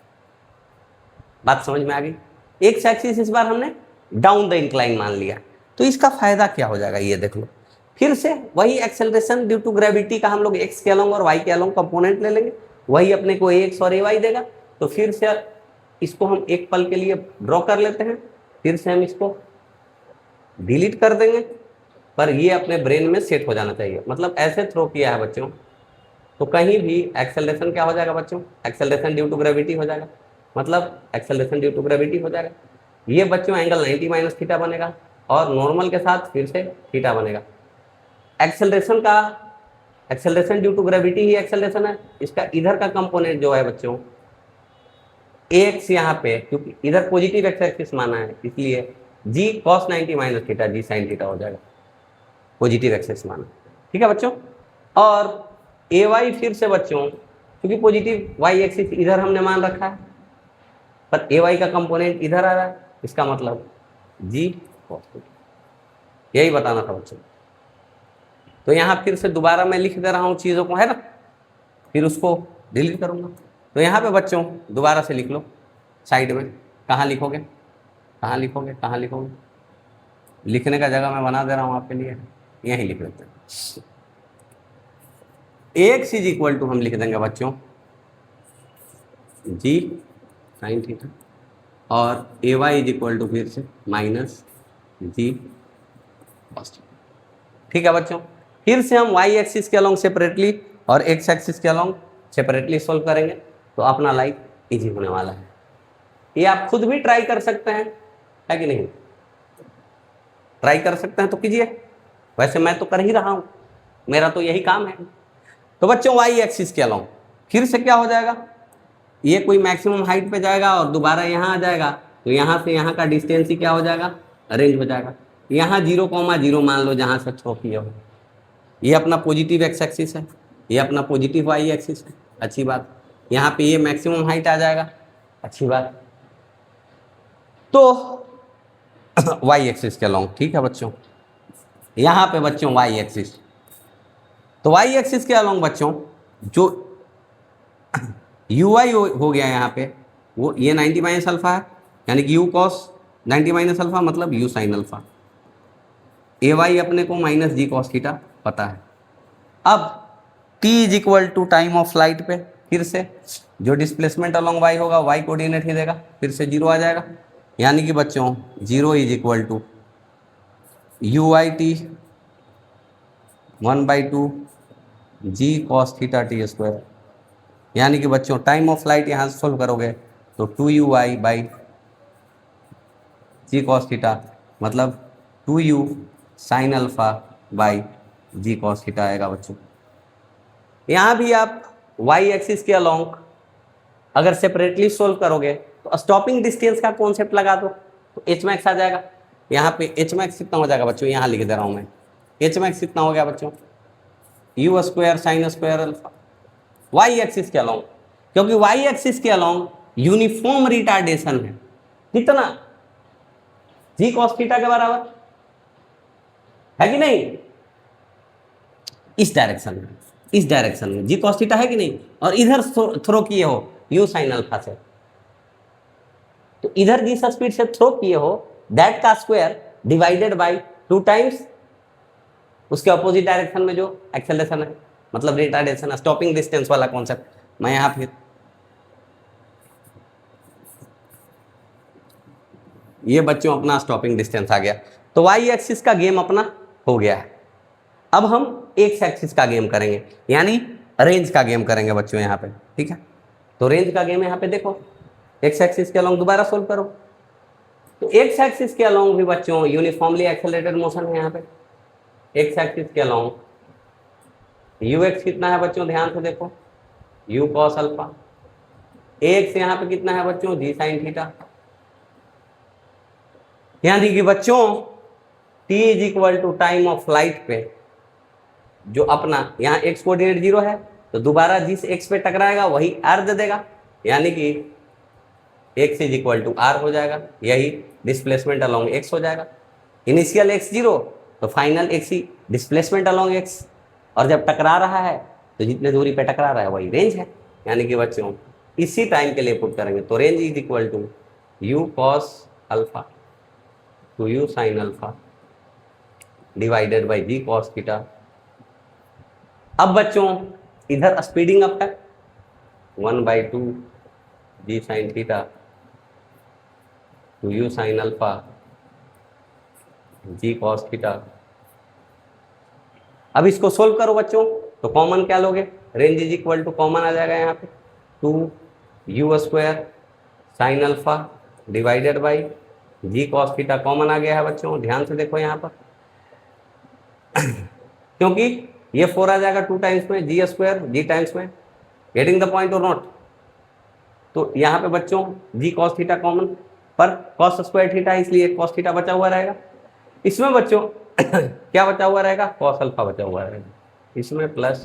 बात समझ में आ गई? एक्स एक्सिस इस बार हमने डाउन द इंक्लाइन मान लिया। तो इसका फायदा क्या हो जाएगा ये देख लो। फिर से वही एक्सेलरेशन ड्यू टू ग्रेविटी का हम लोग एक्स के अलोंग और वाई के अलोंग कंपोनेंट ले लेंगे, वही अपने को एक्स और ए वाई देगा। तो फिर से इसको हम एक पल के लिए ड्रॉ कर लेते हैं, फिर से हम इसको डिलीट कर देंगे। पर ये अपने ब्रेन में सेट हो जाना चाहिए। मतलब ऐसे थ्रो किया है बच्चों तो कहीं भी एक्सेलरेशन क्या हो जाएगा बच्चों, एक्सेलरेशन ड्यू टू ग्रेविटी हो जाएगा। मतलब एक्सेलरेशन ड्यू टू ग्रेविटी हो जाएगा। ये बच्चों एंगल 90 माइनस थीटा बनेगा और नॉर्मल के साथ फिर से थीटा बनेगा। एक्सेलरेशन ड्यू टू ग्रेविटी ही एक्सेलरेशन है। इसका इधर का कंपोनेंट जो है बच्चों एक्स यहाँ पे, क्योंकि इधर पॉजिटिव एक्स एक्सिस माना है इसलिए जी कॉस 90 माइनस थीटा जी साइन थीटा हो जाएगा, पॉजिटिव एक्सिस माना। ठीक है बच्चों। और ए वाई फिर से बच्चों, क्योंकि पॉजिटिव वाई एक्सिस इधर हमने मान रखा है पर ए वाई का कंपोनेंट इधर आ रहा है, इसका मतलब जी कॉस थीटा। यही बताना था बच्चों। तो यहाँ फिर से दोबारा मैं लिख दे रहा हूँ चीज़ों को, है ना, फिर उसको डिलीट करूँगा। तो यहाँ पे बच्चों दोबारा से लिख लो साइड में। कहाँ लिखोगे, कहाँ लिखोगे, कहाँ लिखोगे? लिखने का जगह मैं बना दे रहा हूँ आपके लिए, यहीं लिख लेते हैं। एक्स इज इक्वल टू हम लिख देंगे बच्चों जी साइन थीटा और a y is equal to फिर से माइनस जी कॉस थीटा। ठीक है बच्चों। फिर से हम वाई एक्सिस के अलोंग सेपरेटली और एक्स एक्सिस के अलोंग सेपरेटली सोल्व करेंगे तो अपना लाइफ इजी होने वाला है। ये आप खुद भी ट्राई कर सकते हैं, है कि नहीं? ट्राई कर सकते हैं तो कीजिए। वैसे मैं तो कर ही रहा हूँ, मेरा तो यही काम है। तो बच्चों वाई एक्सिस के अलोंग फिर से क्या हो जाएगा, ये कोई मैक्सिमम हाइट पे जाएगा और दोबारा यहाँ आ जाएगा। तो यहाँ से यहाँ का डिस्टेंस ही क्या हो जाएगा, अरेंज हो जाएगा। यहाँ 0,0 मान लो जहाँ से थ्रो किया हो। ये अपना पॉजिटिव एक्स एक्सिस है, ये अपना पॉजिटिव वाई एक्सिस है, अच्छी बात। यहाँ पे ये मैक्सिमम हाइट आ जाएगा, अच्छी बात। तो वाई एक्सिस के अलोंग, ठीक है बच्चों। यहाँ पे बच्चों वाई एक्सिस, तो वाई एक्सिस के अलोंग बच्चों जो यू वाई हो गया यहाँ पे, वो ये 90 माइनस अल्फा है, यानी कि यू कॉस 90 माइनस अल्फा मतलब you sine alpha. A y अपने को माइनस जी कॉस थीटा पता है। अब t is equal to time of flight पे फिर से जो डिस्प्लेसमेंट अलोंग वाई होगा वाई कोऑर्डिनेट ही देगा, फिर से 0 आ जाएगा। यानी कि बच्चों 0 is equal to u i t 1/2 g cos theta t square, यानी कि बच्चों टाइम ऑफ फ्लाइट यहाँ से सोल्व करोगे तो 2u/जी कॉस थीटा मतलब 2u sine alpha by ji cos theta आएगा बच्चों। यहाँ भी आप वाई एक्सिस के अलोंग अगर सेपरेटली सोल्व करोगे तो स्टॉपिंग डिस्टेंस का कॉन्सेप्ट लगा दो तो एच मैक्स आ जाएगा। यहाँ पे एच मैक्स कितना हो जाएगा बच्चों, यहाँ लिख दे रहा हूँ मैं, एच मैक्स कितना हो गया बच्चों, you square sine square alpha y axis के अलोंग, क्योंकि वाई एक्सिस के अलोंग यूनिफॉर्म रिटार्डेशन है कितना, जी कॉस थीटा के बराबर है कि नहीं, इस डायरेक्शन में जी कॉस थीटा है कि नहीं, और इधर थ्रो किए हो यू साइन अल्फा से, तो इधर जिस स्पीड से थ्रो किए हो दैट का स्क्वायर डिवाइडेड बाय 2 टाइम्स उसके अपोजिट डायरेक्शन में जो एक्सेलरेशन है, मतलब रिटार्डेशन स्टॉपिंग डिस्टेंस वाला कॉन्सेप्ट। मैं यहां फिर ये बच्चों अपना स्टॉपिंग डिस्टेंस आ गया, तो वाई एक्सिस का गेम अपना हो गया है। अब हम एक्स एक्सिस का गेम करेंगे, यानी रेंज का गेम करेंगे बच्चों यहाँ पे, ठीक है। तो रेंज का गेम यहाँ पे देखो, एक्स एक्सिस के अलोंग दोबारा सोल्व करो, तो एक्स एक्सिस के अलोंग भी बच्चों यूनिफॉर्मली एक्सेलरेटेड मोशन है यहाँ पे, एक्स एक्सिस के अलोंग यू एक्स कितना है बच्चों, ध्यान से देखो, यू कॉस अल्फा, एक्स यहाँ पे कितना है बच्चों, जी साइन थीटा, यानी कि बच्चों t is equal to time of flight पे जो अपना यहाँ x कोऑर्डिनेट 0 है तो दोबारा जिस x पे टकराएगा वही r दे देगा, यानी कि x is equal to r हो जाएगा, यही डिस्प्लेसमेंट अलोंग x हो जाएगा। इनिशियल x 0 तो फाइनल x ही डिस्प्लेसमेंट अलोंग x, और जब टकरा रहा है तो जितने दूरी पे टकरा रहा है वही रेंज है, यानी कि बच्चों इसी टाइम के लिए पुट करेंगे तो range is equal to u cos alpha to u sine alpha divided by ji cos theta. अब बच्चों इधर स्पीडिंग अप है 1/2 G sine theta to u sine alpha G cos theta. अब इसको सोल्व करो बच्चों, तो कॉमन क्या लोगे, range is equal to common आ जाएगा यहाँ पे 2u square sine alpha divided by ji cos theta, common आ गया है बच्चों, ध्यान से देखो यहाँ पर क्योंकि ये 4 आ जाएगा 2 टाइम्स में, जी स्क्वायर जी टाइम्स में, गेटिंग द पॉइंट और नॉट। तो यहाँ पे बच्चों जी कॉस थीटा कॉमन, पर कॉस स्क्वायर थीटा इसलिए कॉस थीटा बचा हुआ रहेगा, इसमें बच्चों क्या बचा हुआ रहेगा, कॉस अल्फा बचा हुआ रहेगा, इसमें plus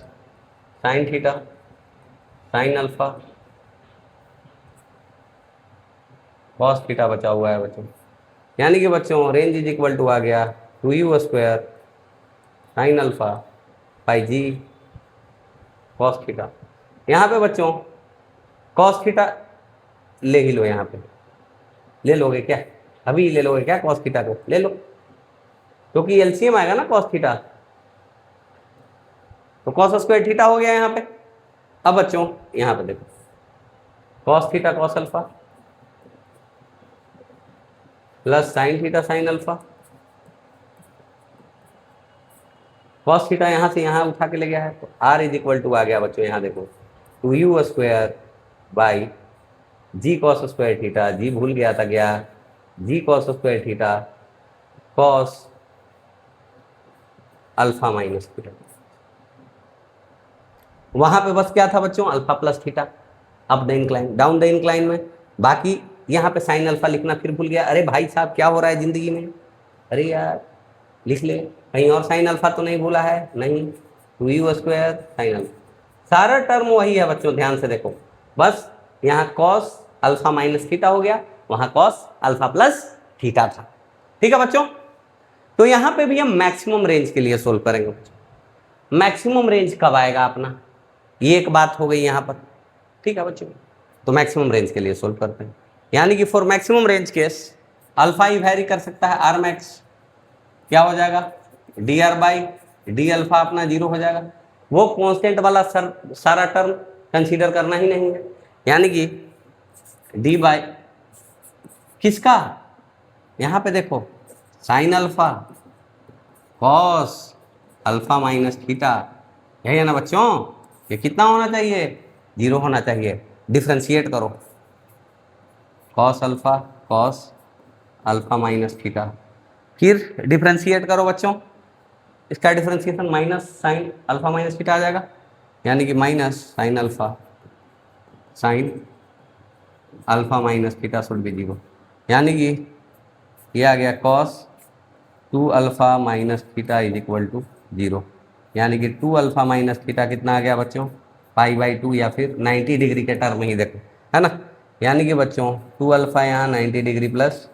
sine theta sine alpha cos theta बचा हुआ है बच्चों, यानी कि बच्चों रेंज इज इक्वल टू आ गया 2u square sine alpha by ji cos theta. यहाँ पे बच्चों कॉस थीटा ले ही लो, यहाँ पे ले लोगे क्या, अभी ले लोगे क्या कॉस थीटा को, ले लो, क्योंकि एलसीएम आएगा ना कॉस थीटा, तो कॉस स्क्वायर थीटा हो गया यहाँ पे। अब बच्चों यहाँ पे देखो cos theta cos alpha plus sine theta sine alpha, cos theta यहाँ से यहाँ उठा के ले गया है तो r इज इक्वल टू आ गया बच्चों, यहाँ देखो 2u square by ji cos square theta, G भूल गया था क्या, G cos square theta cos alpha minus theta, वहां पे बस क्या था बच्चों alpha plus theta, up the incline down the incline में, बाकी यहाँ पे साइन अल्फा लिखना फिर भूल गया, अरे भाई साहब क्या हो रहा है जिंदगी में, अरे यार लिख ले, कहीं और साइन अल्फा तो नहीं भूला है, नहीं, 2u स्क्वायर साइन अल्फा, सारा टर्म वही है बच्चों, ध्यान से देखो, बस यहाँ कॉस अल्फा माइनस थीटा हो गया, वहां कॉस अल्फा प्लस थीटा था, ठीक है बच्चों। तो यहाँ पे भी हम मैक्सिमम रेंज के लिए सोल्व करेंगे बच्चों, मैक्सिमम रेंज कब आएगा अपना, ये एक बात हो गई यहाँ पर, ठीक है बच्चों। तो मैक्सिमम रेंज के लिए सोल्व करते हैं, यानी कि for maximum range case alpha ही वैरी कर सकता है, आर मैक्स क्या हो जाएगा, d are by D alpha अपना 0 हो जाएगा, वो कांस्टेंट वाला सारा टर्म कंसीडर करना ही नहीं है, यानी कि डी बाई किसका, यहाँ पे देखो sign alpha cos alpha minus theta, यही है ना बच्चों। ये कितना होना चाहिए, 0 होना चाहिए। डिफ्रेंशिएट करो, कॉस अल्फा माइनस थीटा, फिर डिफ्रेंशिएट करो बच्चों, इसका differentiation minus sine alpha minus theta आ जाएगा, यानी कि minus sine alpha minus theta should be 0, यानी कि ये आ गया cos 2 alpha minus theta is equal to 0, यानी कि 2 अल्फा माइनस थीटा कितना आ गया बच्चों, π/2, या फिर 90 डिग्री के टर्म में ही देखो, है ना। यानी कि बच्चों 2 अल्फा यहाँ 90 डिग्री प्लस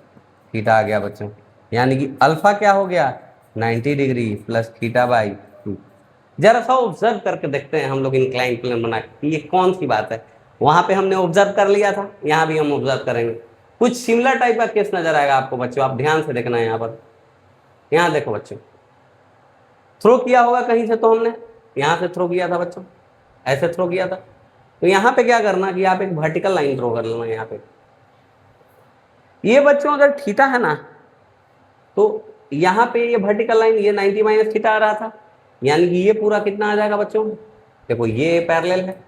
थीटा आ गया बच्चों, यानी कि अल्फा क्या हो गया, 90 डिग्री प्लस θ/2। जरा सा ऑब्जर्व करके देखते हैं हम लोग इंक्लाइन प्लेन बना के, ये कौन सी बात है। वहां पे हमने ऑब्जर्व कर लिया था, यहाँ भी हम ऑब्जर्व करेंगे, कुछ सिमिलर टाइप का केस नजर आएगा आपको बच्चों, आप ध्यान से देखना है यहाँ पर। यहाँ देखो बच्चों, थ्रो किया होगा कहीं से, तो हमने यहाँ से थ्रो किया था बच्चों, ऐसे थ्रो किया था। तो यहाँ पे क्या करना कि आप एक वर्टिकल लाइन थ्रो कर लेना यहाँ पे। ये बच्चों अगर थीटा है ना, तो यहाँ पे ये वर्टिकल लाइन ये 90 माइनस थीटा आ रहा था, यानी कि ये पूरा कितना आ जाएगा बच्चों, देखो ये पैरेलल है,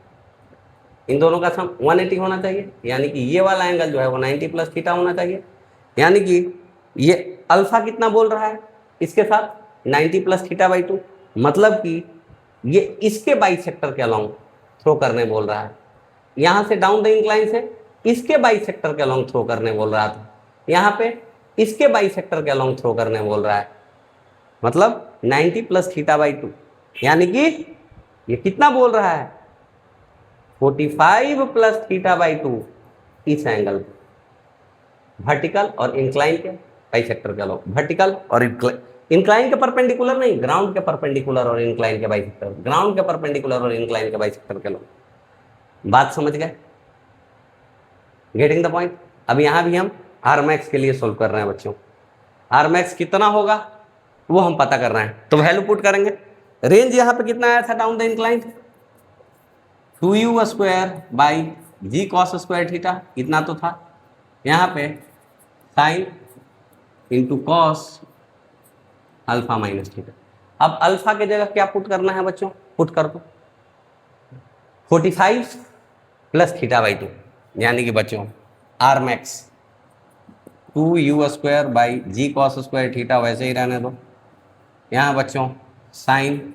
इन दोनों का सम 180 होना चाहिए, यानी कि ये वाला एंगल जो है वो 90 प्लस थीटा होना चाहिए, यानी कि ये अल्फा कितना बोल रहा है इसके साथ 90 प्लस θ/2, मतलब कि ये इसके बाइसेक्टर के अलोंग थ्रो करने बोल रहा है, यहाँ से डाउन द इंक्लाइन से इसके बाइसेक्टर के अलोंग थ्रो करने बोल रहा था, यहाँ पे इसके बाइसेक्टर के अलोंग थ्रो करने बोल रहा है, मतलब 90 प्लस θ/2, यानी कि ये कितना बोल रहा है 45 प्लस θ/2 इस एंगल वर्टिकल और इंक्लाइन के बाइसेक्टर के अलोंग, वर्टिकल और इंक्लाइन के परपेंडिकुलर नहीं, ग्राउंड के परपेंडिकुलर और इंक्लाइन के बाइसेक्टर, ग्राउंड के परपेंडिकुलर और इंक्लाइन के बाइसेक्टर के अलोंग। बात समझ गए, गेटिंग द पॉइंट। अब यहाँ भी हम आर मैक्स के लिए सोल्व कर रहे हैं बच्चों, आर मैक्स कितना होगा वो हम पता कर रहे हैं, तो वैल्यू पुट करेंगे। रेंज यहाँ पे कितना आया था down the incline, 2u² cos square theta, कितना तो था यहाँ पे sine into cos alpha minus theta. अब अल्फा की जगह क्या पुट करना है बच्चों, पुट कर दो 45 प्लस θ/2, यानी कि बच्चों R max 2u² cos square theta वैसे ही रहने दो, यहाँ बच्चों sine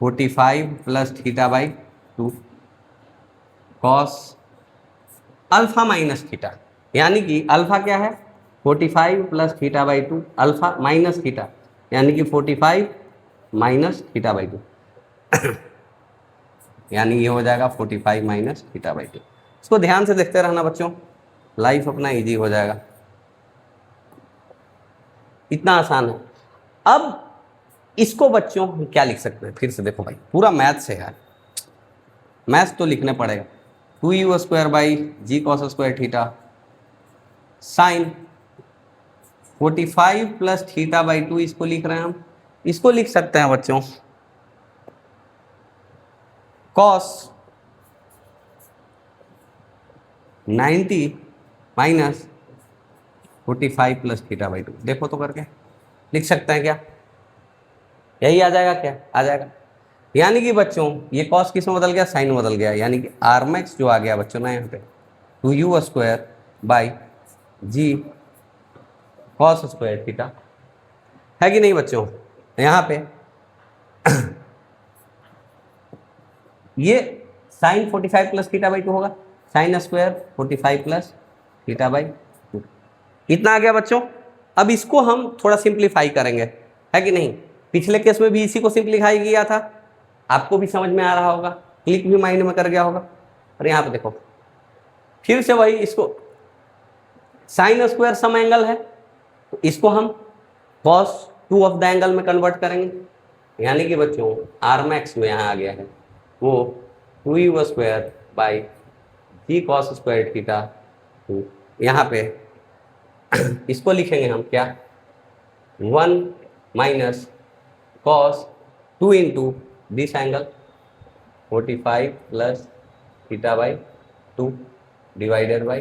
45 plus θ/2 cos alpha minus theta, यानी कि अल्फा क्या है 45 प्लस θ/2 अल्फा माइनस थीटा, यानी कि 45 माइनस θ/2 यानी ये हो जाएगा 45 माइनस θ/2। इसको ध्यान से देखते रहना बच्चों, लाइफ अपना इजी हो जाएगा, इतना आसान है। अब इसको बच्चों हम क्या लिख सकते हैं, फिर से देखो भाई पूरा मैथ से यार, मैथ तो लिखने पड़ेगा। 2u² cos square theta sine 45 plus θ/2, इसको लिख रहे हैं हम, इसको लिख सकते हैं बच्चों cos 90 माइनस 45 प्लस θ/2, देखो तो करके लिख सकते हैं क्या, यही आ जाएगा क्या, आ जाएगा। यानी कि बच्चों ये cos किस में बदल गया, साइन में बदल गया, यानी कि आर मैक्स जो आ गया बच्चों ना यहाँ पे 2u² cos स्क्वायर थीटा, है कि नहीं बच्चों। यहाँ पे ये साइन 45 प्लस θ/2 होगा, साइन स्क्वायर 45 प्लस θ/2, इतना आ गया बच्चों। अब इसको हम थोड़ा सिंप्लीफाई करेंगे, है कि नहीं, पिछले केस में भी इसी को सिंप्लीफाई किया था, आपको भी समझ में आ रहा होगा, क्लिक भी माइंड में कर गया होगा। और यहाँ पे देखो फिर से वही, इसको साइन स्क्वायर सम एंगल है, तो इसको हम cos 2 ऑफ द एंगल में कन्वर्ट करेंगे, यानी कि बच्चों आर मैक्स में यहाँ आ गया है वो 2u² cos स्क्वायर थीटा, यहाँ पे इसको लिखेंगे हम क्या 1 minus cos 2 into this angle 45 plus θ/2 divided by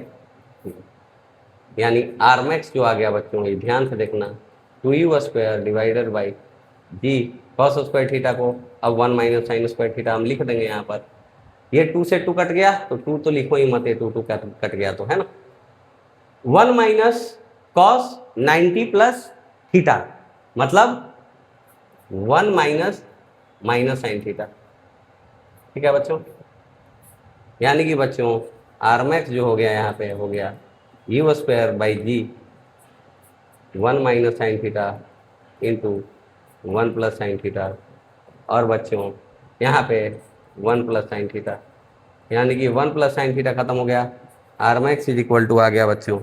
2, यानी आर मैक्स जो आ गया बच्चों ये ध्यान से देखना 2u² divided by ji cos square theta को अब 1 माइनस साइन स्क्वायर थीटा हम लिख देंगे यहाँ पर। ये 2 से 2 कट गया तो 2 तो लिखो ही मत, 2 कट गया तो, है ना। 1 माइनस कॉस 90 प्लस थीटा, मतलब 1 माइनस माइनस साइन थीटा। ठीक है बच्चों, यानी कि बच्चों आर मैक्स जो हो गया यहाँ पे हो गया u square by ji 1 minus sine theta into 1 plus sine theta, और बच्चों यहाँ पे 1 प्लस साइन थीटा, यानी कि 1 प्लस साइन थीटा खत्म हो गया, R max is equal to आ गया बच्चों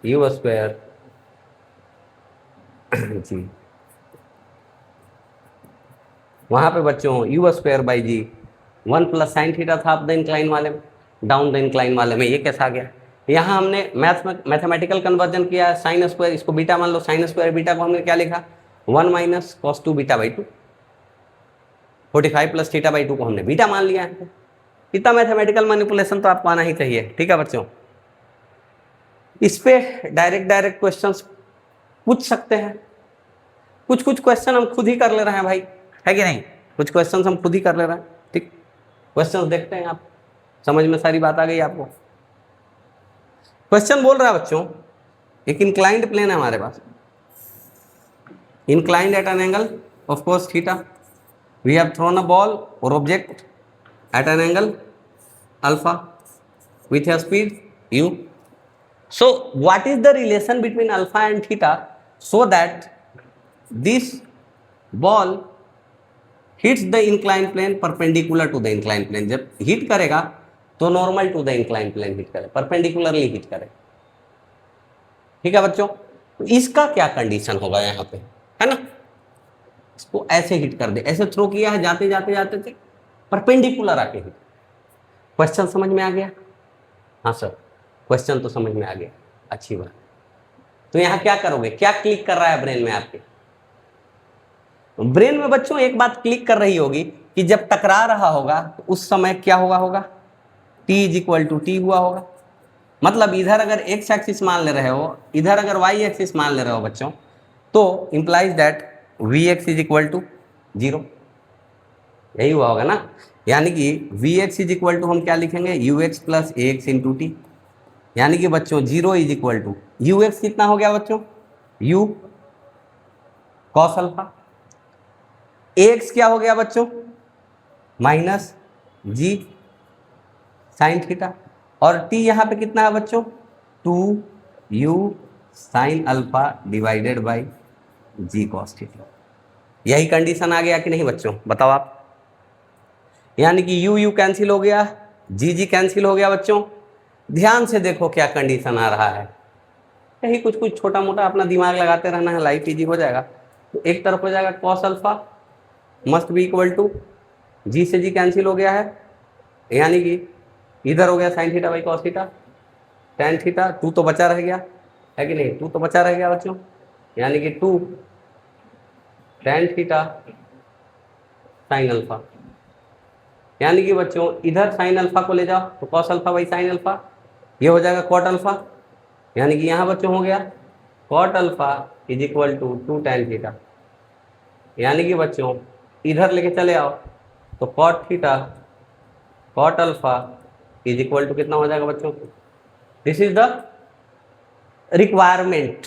यू स्क्वायर जी, वहाँ पे बच्चों you square by ji 1 plus sine theta था अप द इंक्लाइन वाले में, डाउन द इंक्लाइन वाले में ये कैसा आ गया। यहाँ हमने मैथमेटिकल कन्वर्जन किया, साइन स्क्वायर इसको बीटा मान लो, साइन स्क्वायर बीटा को हमने क्या लिखा 1 minus cos 2 beta by 2, 45 plus theta by 2 को हमने बीटा मान लिया है। इतना मैथमेटिकल मैनिपुलेशन तो आपको आना ही चाहिए। ठीक है बच्चों, इस पे डायरेक्ट क्वेश्चंस पूछ सकते हैं, कुछ क्वेश्चन हम खुद ही कर ले रहे हैं भाई, है कि नहीं, कुछ क्वेश्चंस हम खुद ही कर ले रहे हैं। ठीक, क्वेश्चंस देखते हैं, आप समझ में सारी बात आ गई आपको। क्वेश्चन बोल रहा है बच्चों, एक इंक्लाइंड प्लेन है हमारे पास, inclined at an angle of course theta, we have thrown a ball और object at an angle alpha with a speed u. So what is the relation between alpha and theta so that this ball hits the inclined plane perpendicular to the inclined plane? जब hit करेगा तो normal to the inclined plane hit करे, perpendicularly hit करे। ठीक है बच्चों, तो इसका क्या कंडीशन होगा यहाँ पे, है ना, इसको ऐसे हिट कर दे, ऐसे थ्रो किया है, जाते जाते जाते थे परपेंडिकुलर आके हिट। क्वेश्चन समझ में आ गया? हाँ सर, क्वेश्चन तो समझ में आ गया, अच्छी बात। तो यहाँ क्या करोगे, क्या क्लिक कर रहा है ब्रेन में आपके? ब्रेन में बच्चों एक बात क्लिक कर रही होगी कि जब टकरा रहा होगा तो उस समय क्या होगा T is equal to t हुआ होगा। मतलब इधर अगर एक्स एक्सिस मान ले रहे हो, इधर अगर वाई एक्सिस मान ले रहे हो बच्चों, तो implies that v x is equal to 0, यही हुआ होगा ना। यानी कि v x is equal to हम क्या लिखेंगे, u x plus a x into t, यानी कि बच्चों 0 is equal to u x कितना हो गया बच्चों, u cos alpha, a x क्या हो गया बच्चों, माइनस जी साइन थीटा, और टी यहाँ पे कितना है बच्चों, 2 u sine alpha divided by ji cos theta. यही कंडीशन आ गया कि नहीं बच्चों, बताओ आप। यानी कि यू कैंसिल हो गया, जी कैंसिल हो गया बच्चों। ध्यान से देखो क्या कंडीशन आ रहा है, यही कुछ छोटा मोटा अपना दिमाग लगाते रहना है, लाइफ इजी हो जाएगा। तो एक तरफ हो जाएगा cos alpha must be equal to g से जी कैंसिल हो गया है, यानी कि इधर हो गया sign theta by cos theta, tan theta, 2 तो बचा रह गया, है कि नहीं, 2 तो बचा रह गया बच्चों, यानी कि 2 टेन थीटा साइन अल्फा, यानी कि बच्चों इधर साइन अल्फा को ले जाओ तो cos alpha by sine alpha, ये हो जाएगा कॉट अल्फा, यानी कि यहाँ बच्चों हो गया cot alpha is equal to 2 tan theta, यानी कि बच्चों इधर लेके चले आओ तो cot theta cot alpha is equal to कितना हो जाएगा बच्चों, दिस इज द रिक्वायरमेंट।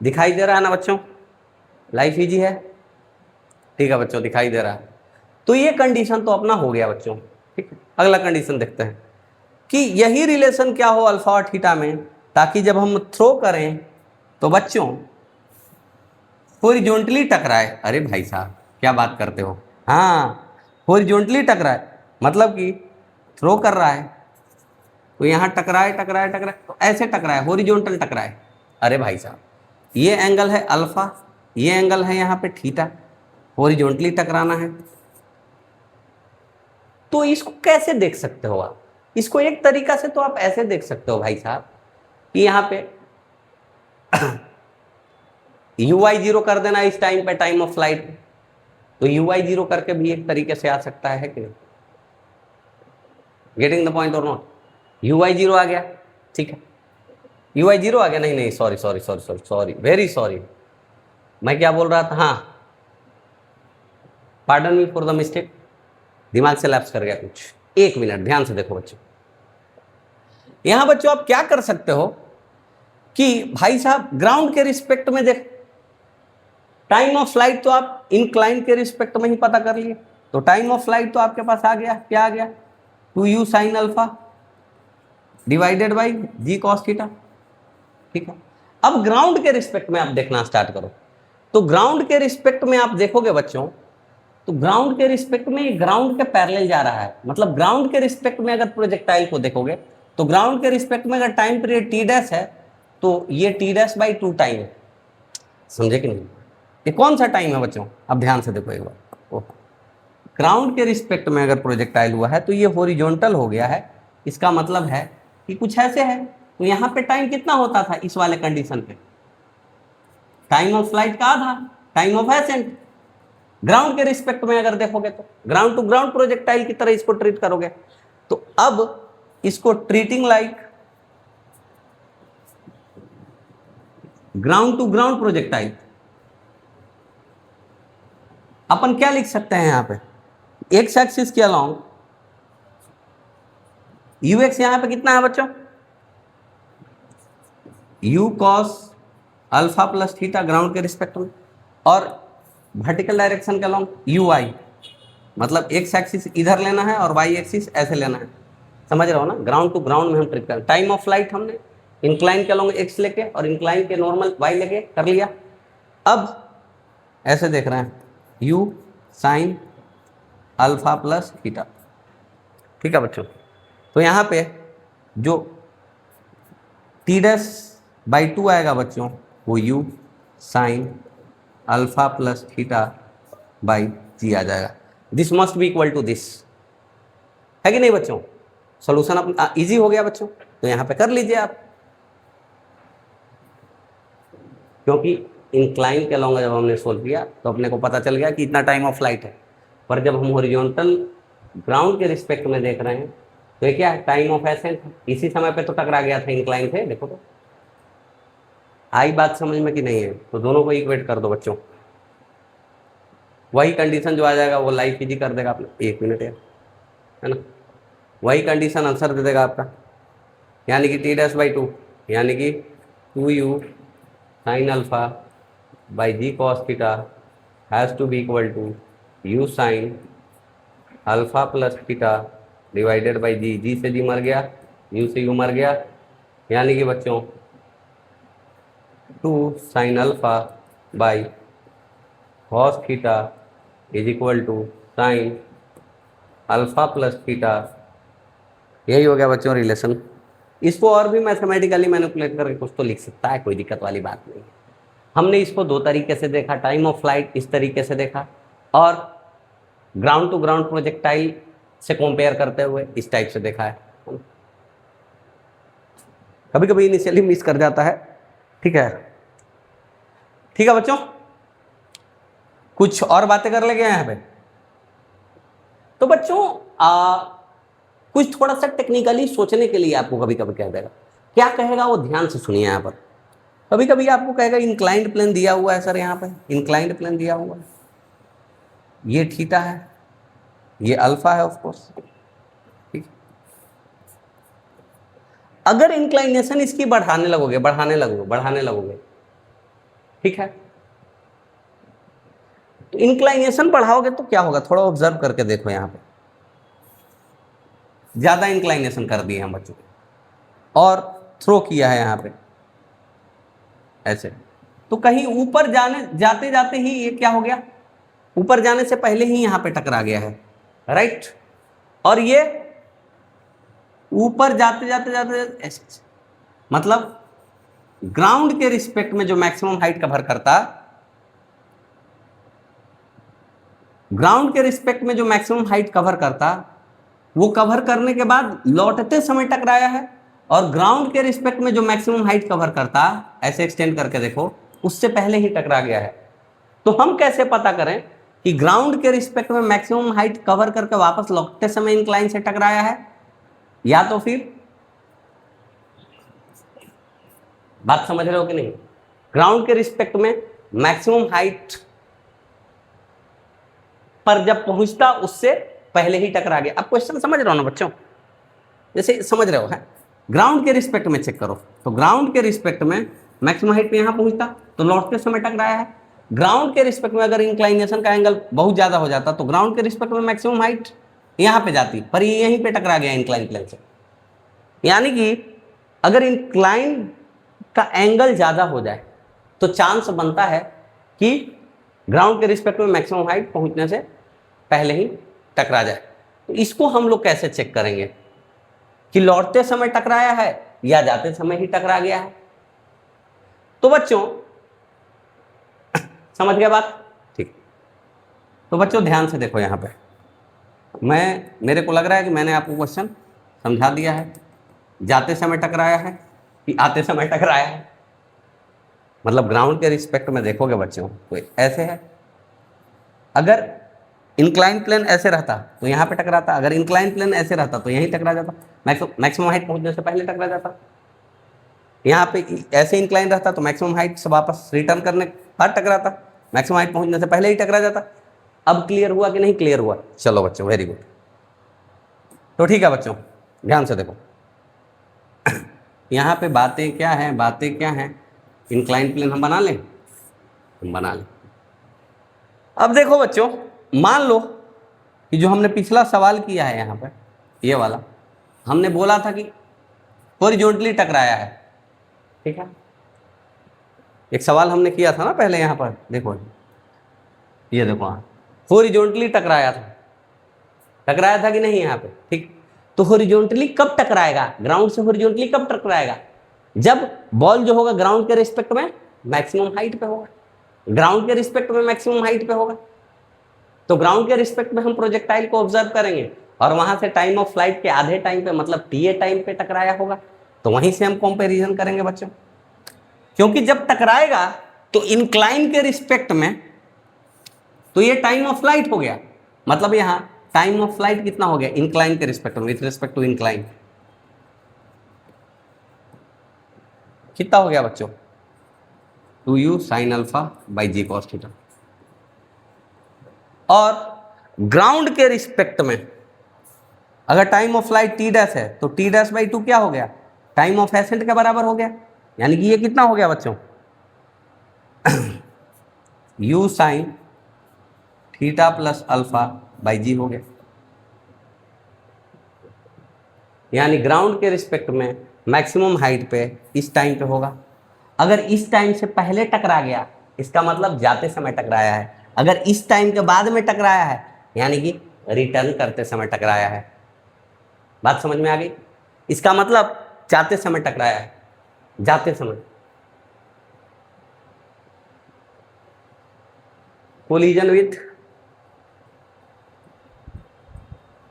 दिखाई दे रहा है ना बच्चों, लाइफ इजी है। ठीक है बच्चों, दिखाई दे रहा है। तो ये कंडीशन तो अपना हो गया बच्चों। ठीक है, अगला कंडीशन देखते हैं कि यही रिलेशन क्या हो अल्फा और थीटा में, ताकि जब हम थ्रो करें तो बच्चों हॉरिजॉन्टली टकराए। अरे भाई साहब क्या बात करते हो, हाँ हॉरिजॉन्टली टकराए, मतलब कि थ्रो कर रहा है तो यहाँ टकराए तो ऐसे टकराए, हॉरिजॉन्टल टकराए। अरे भाई साहब ये एंगल है अल्फा, ये एंगल है यहाँ पे थीटा, हॉरिजॉन्टली टकराना है। तो इसको कैसे देख सकते हो आप, इसको एक तरीका से तो आप ऐसे देख सकते हो भाई साहब कि यहाँ पे ui 0 कर देना इस टाइम पे, टाइम ऑफ फ्लाइट, तो ui 0 करके भी एक तरीके से आ सकता है कि नहीं, गेटिंग द पॉइंट और नॉट। ui 0 आ गया, ठीक है, ui 0 आ गया, नहीं सॉरी वेरी सॉरी, मैं क्या बोल रहा था, हाँ pardon me for the mistake, दिमाग से लैप्स कर गया कुछ। 1 मिनट ध्यान से देखो बच्चों। यहां बच्चों आप क्या कर सकते हो कि भाई साहब ग्राउंड के रिस्पेक्ट में देख, टाइम ऑफ फ्लाइट तो आप इंक्लाइन के रिस्पेक्ट में ही पता कर लिए, तो टाइम ऑफ फ्लाइट तो आपके पास आ गया, क्या आ गया, 2u sine alpha divided by ji cos theta. ठीक है, अब ग्राउंड के रिस्पेक्ट में आप देखना स्टार्ट करो। तो ग्राउंड के रिस्पेक्ट में आप देखोगे बच्चों, तो ग्राउंड के रिस्पेक्ट में ग्राउंड के पैरेलल जा रहा है, मतलब ग्राउंड के रिस्पेक्ट में अगर प्रोजेक्टाइल को देखोगे तो ग्राउंड के रिस्पेक्ट में अगर टाइम पीरियड टी डैश है तो ये टी डैश बाई 2 टाइम है। समझे कि नहीं? ये कौन सा टाइम है बच्चों? अब ध्यान से देखो एक बार। ग्राउंड के रिस्पेक्ट में अगर प्रोजेक्टाइल हुआ है तो ये हॉरिजॉन्टल हो गया है, इसका मतलब है कि कुछ ऐसे है। तो यहाँ पे टाइम कितना होता था इस वाले कंडीशन पे? टाइम ऑफ फ्लाइट का आधा, टाइम ऑफ एसेंट। ग्राउंड के रिस्पेक्ट में अगर देखोगे तो ग्राउंड टू ग्राउंड प्रोजेक्टाइल की तरह इसको ट्रीट करोगे। तो अब इसको treating like ground to ground projectile, अपन क्या लिख सकते हैं यहां पे? एक्स एक्सिस के अलोंग यूएक्स यहां पे कितना है बच्चों? U cos alpha plus theta ground के रिस्पेक्ट में, और वर्टिकल डायरेक्शन के अलोंग यू आई, मतलब एक्स एक्सिस इधर लेना है और वाई एक्सिस ऐसे लेना है। समझ रहे हो ना? ग्राउंड टू ग्राउंड में हम ट्रीट करें। टाइम ऑफ फ्लाइट हमने इंक्लाइन के अलोंग एक्स लेके और इंक्लाइन के नॉर्मल वाई लेके कर लिया। अब ऐसे देख रहे हैं you sine alpha plus theta. ठीक है बच्चों, तो यहाँ पे जो टी डैश बाई 2 आएगा बच्चों वो u sine alpha plus theta by g आ जाएगा। This must be equal to this, है कि नहीं बच्चों? सॉल्यूशन अपना इजी हो गया बच्चों, तो यहाँ पे कर लीजिए आप, क्योंकि इंक्लाइन के अलोंग जब हमने सोल्व किया तो अपने को पता चल गया कि इतना टाइम ऑफ फ्लाइट है। पर जब हम हॉरिजॉन्टल ग्राउंड के रिस्पेक्ट में देख रहे हैं तो ये क्या है? Time of accent. इसी समय पे तो टकरा गया था इंक्लाइन थे, देखो तो आई बात समझ में कि नहीं है? तो दोनों को इक्वेट कर दो बच्चों, वही कंडीशन जो आ जाएगा वो लाइफ इजी कर देगा आपने। 1 मिनट है ना, वही कंडीशन आंसर दे देगा आपका, यानी कि टी डैश बाई 2 यानी कि 2u sine alpha by ji cos theta has to be equal to u sine alpha plus theta divided by g. G से जी मर गया, यू से यू मर गया, यानी कि बच्चों 2 sine alpha by cos theta is equal to sine alpha plus theta. यही हो गया बच्चों रिलेशन। इसको और भी मैथमेटिकली मैनिपुलेट करके कुछ तो लिख सकता है, कोई दिक्कत वाली बात नहीं है। हमने इसको 2 तरीके से देखा, टाइम ऑफ फ्लाइट इस तरीके से देखा और ग्राउंड टू ग्राउंड प्रोजेक्टाइल से कंपेयर करते हुए इस टाइप से देखा है। कभी कभी इनिशियली मिस कर जाता है, ठीक है? ठीक है बच्चों, कुछ और बातें कर लेंगे यहाँ पे। तो बच्चों कुछ थोड़ा सा टेक्निकली सोचने के लिए आपको कभी कभी कह देगा, क्या कहेगा वो ध्यान से सुनिए। यहाँ पर कभी कभी आपको कहेगा इंक्लाइंड प्लेन दिया हुआ है सर, यहाँ पे इंक्लाइंड प्लेन दिया हुआ है, ये थीटा है, ये अल्फा है ऑफ कोर्स, ठीक। अगर इंक्लाइनेशन इसकी बढ़ाने लगोगे, ठीक है, तो इंक्लाइनेशन बढ़ाओगे तो क्या होगा? थोड़ा ऑब्जर्व करके देखो। यहाँ पे ज्यादा इंक्लाइनेशन कर दिए हम बच्चों और थ्रो किया है यहाँ पे ऐसे, तो कहीं ऊपर जाते जाते ही ये क्या हो गया? ऊपर जाने से पहले ही यहाँ पे टकरा गया है, राइट? और ये ऊपर जाते ऐसे, मतलब ग्राउंड के रिस्पेक्ट में जो मैक्सिमम हाइट कवर करता, वो कवर करने के बाद लौटते समय टकराया है, और ग्राउंड के रिस्पेक्ट में जो मैक्सिमम हाइट कवर करता, ऐसे एक्सटेंड करके देखो, उससे पहले ही टकरा गया है। तो हम कैसे पता करें कि ग्राउंड के रिस्पेक्ट में मैक्सिमम हाइट कवर करके वापस लौटते समय इंक्लाइन से टकराया है, या तो फिर, बात समझ रहे हो कि नहीं? ग्राउंड के रिस्पेक्ट में मैक्सिमम हाइट पर जब पहुंचता उससे पहले ही टकरा गया। अब क्वेश्चन समझ रहे हो ना बच्चों, जैसे समझ रहे हो है, ग्राउंड के रिस्पेक्ट में चेक करो, तो ग्राउंड के रिस्पेक्ट में मैक्सिमम हाइट पे यहां पहुंचता तो लौटते समय टकराया है। ग्राउंड के रिस्पेक्ट में अगर इंक्लाइनेशन का एंगल बहुत ज्यादा हो जाता तो ग्राउंड के रिस्पेक्ट में मैक्सिमम हाइट यहां पे जाती, पर ये यहीं पे टकरा गया इंक्लाइन प्लेन से। यानी कि अगर इंक्लाइन का एंगल ज्यादा हो जाए तो चांस बनता है कि ग्राउंड के रिस्पेक्ट में मैक्सिमम हाइट पहुंचने से पहले ही टकरा जाए। तो इसको हम लोग कैसे चेक करेंगे कि लौटते समय टकराया है या जाते समय ही टकरा गया है? तो बच्चों समझ गया बात? ठीक। तो बच्चों ध्यान से देखो, यहां पे मेरे को लग रहा है कि मैंने आपको क्वेश्चन समझा दिया है। जाते समय टकराया है कि आते समय टकराया है, मतलब ग्राउंड के रिस्पेक्ट में देखोगे बच्चों तो ऐसे है, अगर इंक्लाइन प्लेन ऐसे रहता तो यहाँ पे टकराता, अगर इंक्लाइन प्लेन ऐसे रहता तो यहीं टकरा जाता, मैक्सिमम हाइट पहुंचने से पहले टकरा जाता। यहाँ पे ऐसे इंक्लाइन रहता तो मैक्सिमम हाइट से वापस रिटर्न करने बाद टकराता, मैक्सिमम हाइट पहुंचने से पहले ही टकरा जाता। अब क्लियर हुआ कि नहीं क्लियर हुआ? चलो बच्चों वेरी गुड। तो ठीक है बच्चों ध्यान से देखो, यहाँ पे बातें क्या हैं, बातें क्या हैं, इंक्लाइन प्लेन हम बना लें, हम बना लें। अब देखो बच्चों, मान लो कि जो हमने पिछला सवाल किया है यहाँ पर, ये वाला हमने बोला था कि हॉरिजॉन्टली टकराया है, ठीक है। एक सवाल हमने किया था ना पहले यहाँ पर, देखो ये देखो, हाँ हॉरिजॉन्टली टकराया था कि नहीं यहाँ पे, ठीक। तो हॉरिजॉन्टली कब टकराएगा, ग्राउंड से हॉरिजॉन्टली कब टकराएगा? जब बॉल जो होगा ग्राउंड के रिस्पेक्ट में मैक्सिमम हाइट पे होगा, ग्राउंड के रिस्पेक्ट में मैक्सिमम हाइट पे होगा। तो ग्राउंड के रिस्पेक्ट में हम प्रोजेक्टाइल को ऑब्जर्व करेंगे और वहां से टाइम ऑफ फ्लाइट के आधे टाइम पे, मतलब टीए टाइम पे टकराया होगा, तो वहीं से हम कंपैरिजन करेंगे बच्चों। क्योंकि जब टकराएगा तो इंक्लाइन के रिस्पेक्ट में तो ये टाइम ऑफ फ्लाइट हो गया, मतलब यहां टाइम ऑफ फ्लाइट कितना हो गया इंक्लाइन के रिस्पेक्ट में, विथ रिस्पेक्ट टू इंक्लाइन कितना हो गया बच्चों? 2u sin alpha by ji cos theta. और ग्राउंड के रिस्पेक्ट में अगर time of flight t dash है तो टी डैश बाई 2 क्या हो गया? टाइम ऑफ एसेंट के बराबर हो गया। यानी कि ये कितना हो गया बच्चों? u sine theta plus alpha by g हो गया। यानी ग्राउंड के रिस्पेक्ट में मैक्सिमम हाइट पे इस टाइम पे होगा। अगर इस टाइम से पहले टकरा गया इसका मतलब जाते समय टकराया है, अगर इस टाइम के बाद में टकराया है यानी कि रिटर्न करते समय टकराया है। बात समझ में आ गई? इसका मतलब जाते समय टकराया है, जाते समय। Collision with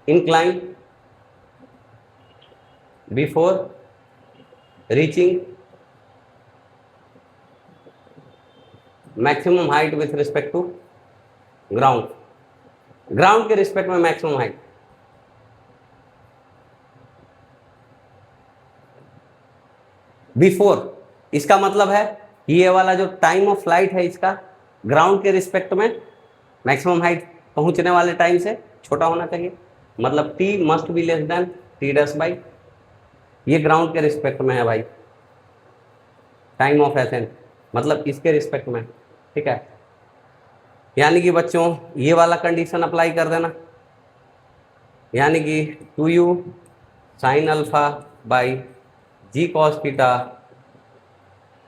incline before reaching maximum height with respect to ground, ground के रिस्पेक्ट में मैक्सिमम हाइट। बिफोर इसका मतलब है ये वाला जो टाइम ऑफ फ्लाइट है इसका ग्राउंड के रिस्पेक्ट में मैक्सिमम हाइट पहुंचने वाले टाइम से छोटा होना चाहिए, मतलब t must be less then T dash by, ये ग्राउंड के रिस्पेक्ट में है भाई, टाइम ऑफ एसेंट मतलब इसके रिस्पेक्ट में, ठीक है। यानी कि बच्चों ये वाला कंडीशन अप्लाई कर देना, यानी कि 2u sine alpha by ji cos theta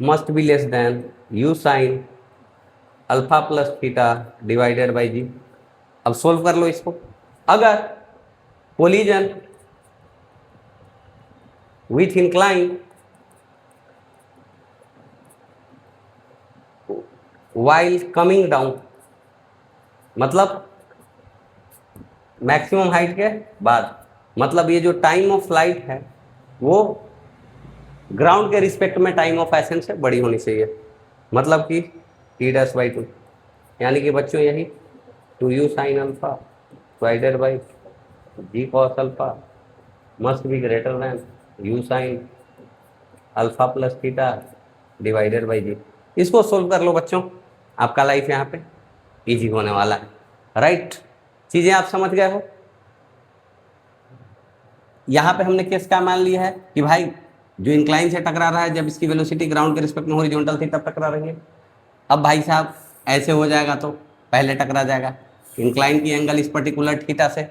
must be less than u sine alpha plus theta divided by g. अब सोल्व कर लो इसको। अगर collision with incline while coming down, मतलब मैक्सिमम हाइट के बाद, मतलब ये जो टाइम ऑफ फ्लाइट है वो ग्राउंड के रिस्पेक्ट में टाइम ऑफ एसेंट से बड़ी होनी चाहिए, मतलब कि टी डैश बाई 2। यानी कि बच्चों यही 2u sine alpha divided by ji cos alpha must be greater than u sine alpha plus theta divided by g. इसको सोल्व कर लो बच्चों, आपका लाइफ यहाँ पे इजी होने वाला है, राइट। चीजें आप समझ गए हो। यहां पे हमने केस क्या मान लिया है कि भाई जो इंक्लाइन से टकरा रहा है, जब इसकी वेलोसिटी ग्राउंड के रिस्पेक्ट में हॉरिजॉन्टल थी तब टकरा रही है। अब भाई साहब ऐसे हो जाएगा तो पहले टकरा जाएगा, इंक्लाइन की एंगल इस पर्टिकुलर थीटा से,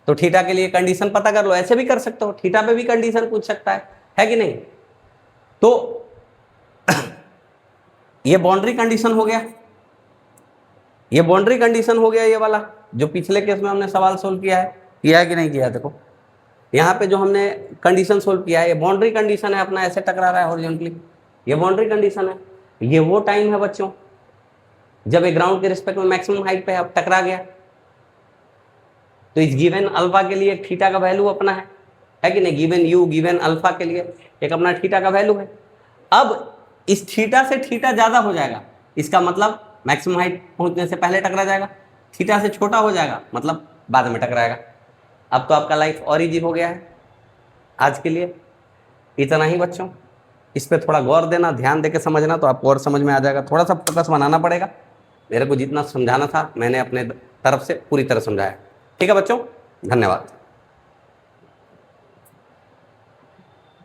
तो थीटा के लिए कंडीशन पता कर लो, ऐसे भी कर सकते हो, थीटा पे भी कंडीशन पूछ सकता है कि नहीं। तो ये बाउंड्री कंडीशन हो गया, ये बाउंड्री कंडीशन हो गया, ये वाला जो पिछले केस में हमने सवाल सोल्व किया है कि नहीं किया। देखो यहाँ पे जो हमने कंडीशन सोल्व किया है, ये बाउंड्री कंडीशन है अपना, ऐसे टकरा रहा है हॉरिजॉन्टली, ये बाउंड्री कंडीशन है। ये वो टाइम है बच्चों जब ये ग्राउंड के रिस्पेक्ट में मैक्सिमम हाइट पे टकरा गया। तो इस गिवन अल्फा के लिए थीटा का वैल्यू अपना है कि नहीं, गिवन यू गिवन अल्फा के लिए एक अपना थीटा का वैल्यू है। अब इस थीटा से थीटा ज्यादा हो जाएगा, इसका मतलब मैक्सिमम हाइट पहुंचने से पहले टकरा जाएगा, थीटा से छोटा हो जाएगा मतलब बाद में टकराएगा। अब तो आपका लाइफ और इजी हो गया है। आज के लिए इतना ही बच्चों, इस पर थोड़ा गौर देना, ध्यान देके समझना, तो आपको और समझ में आ जाएगा। थोड़ा सा फोकस बनाना पड़ेगा, मेरे को जितना समझाना था मैंने अपने तरफ से पूरी तरह समझाया। ठीक है बच्चों, धन्यवाद।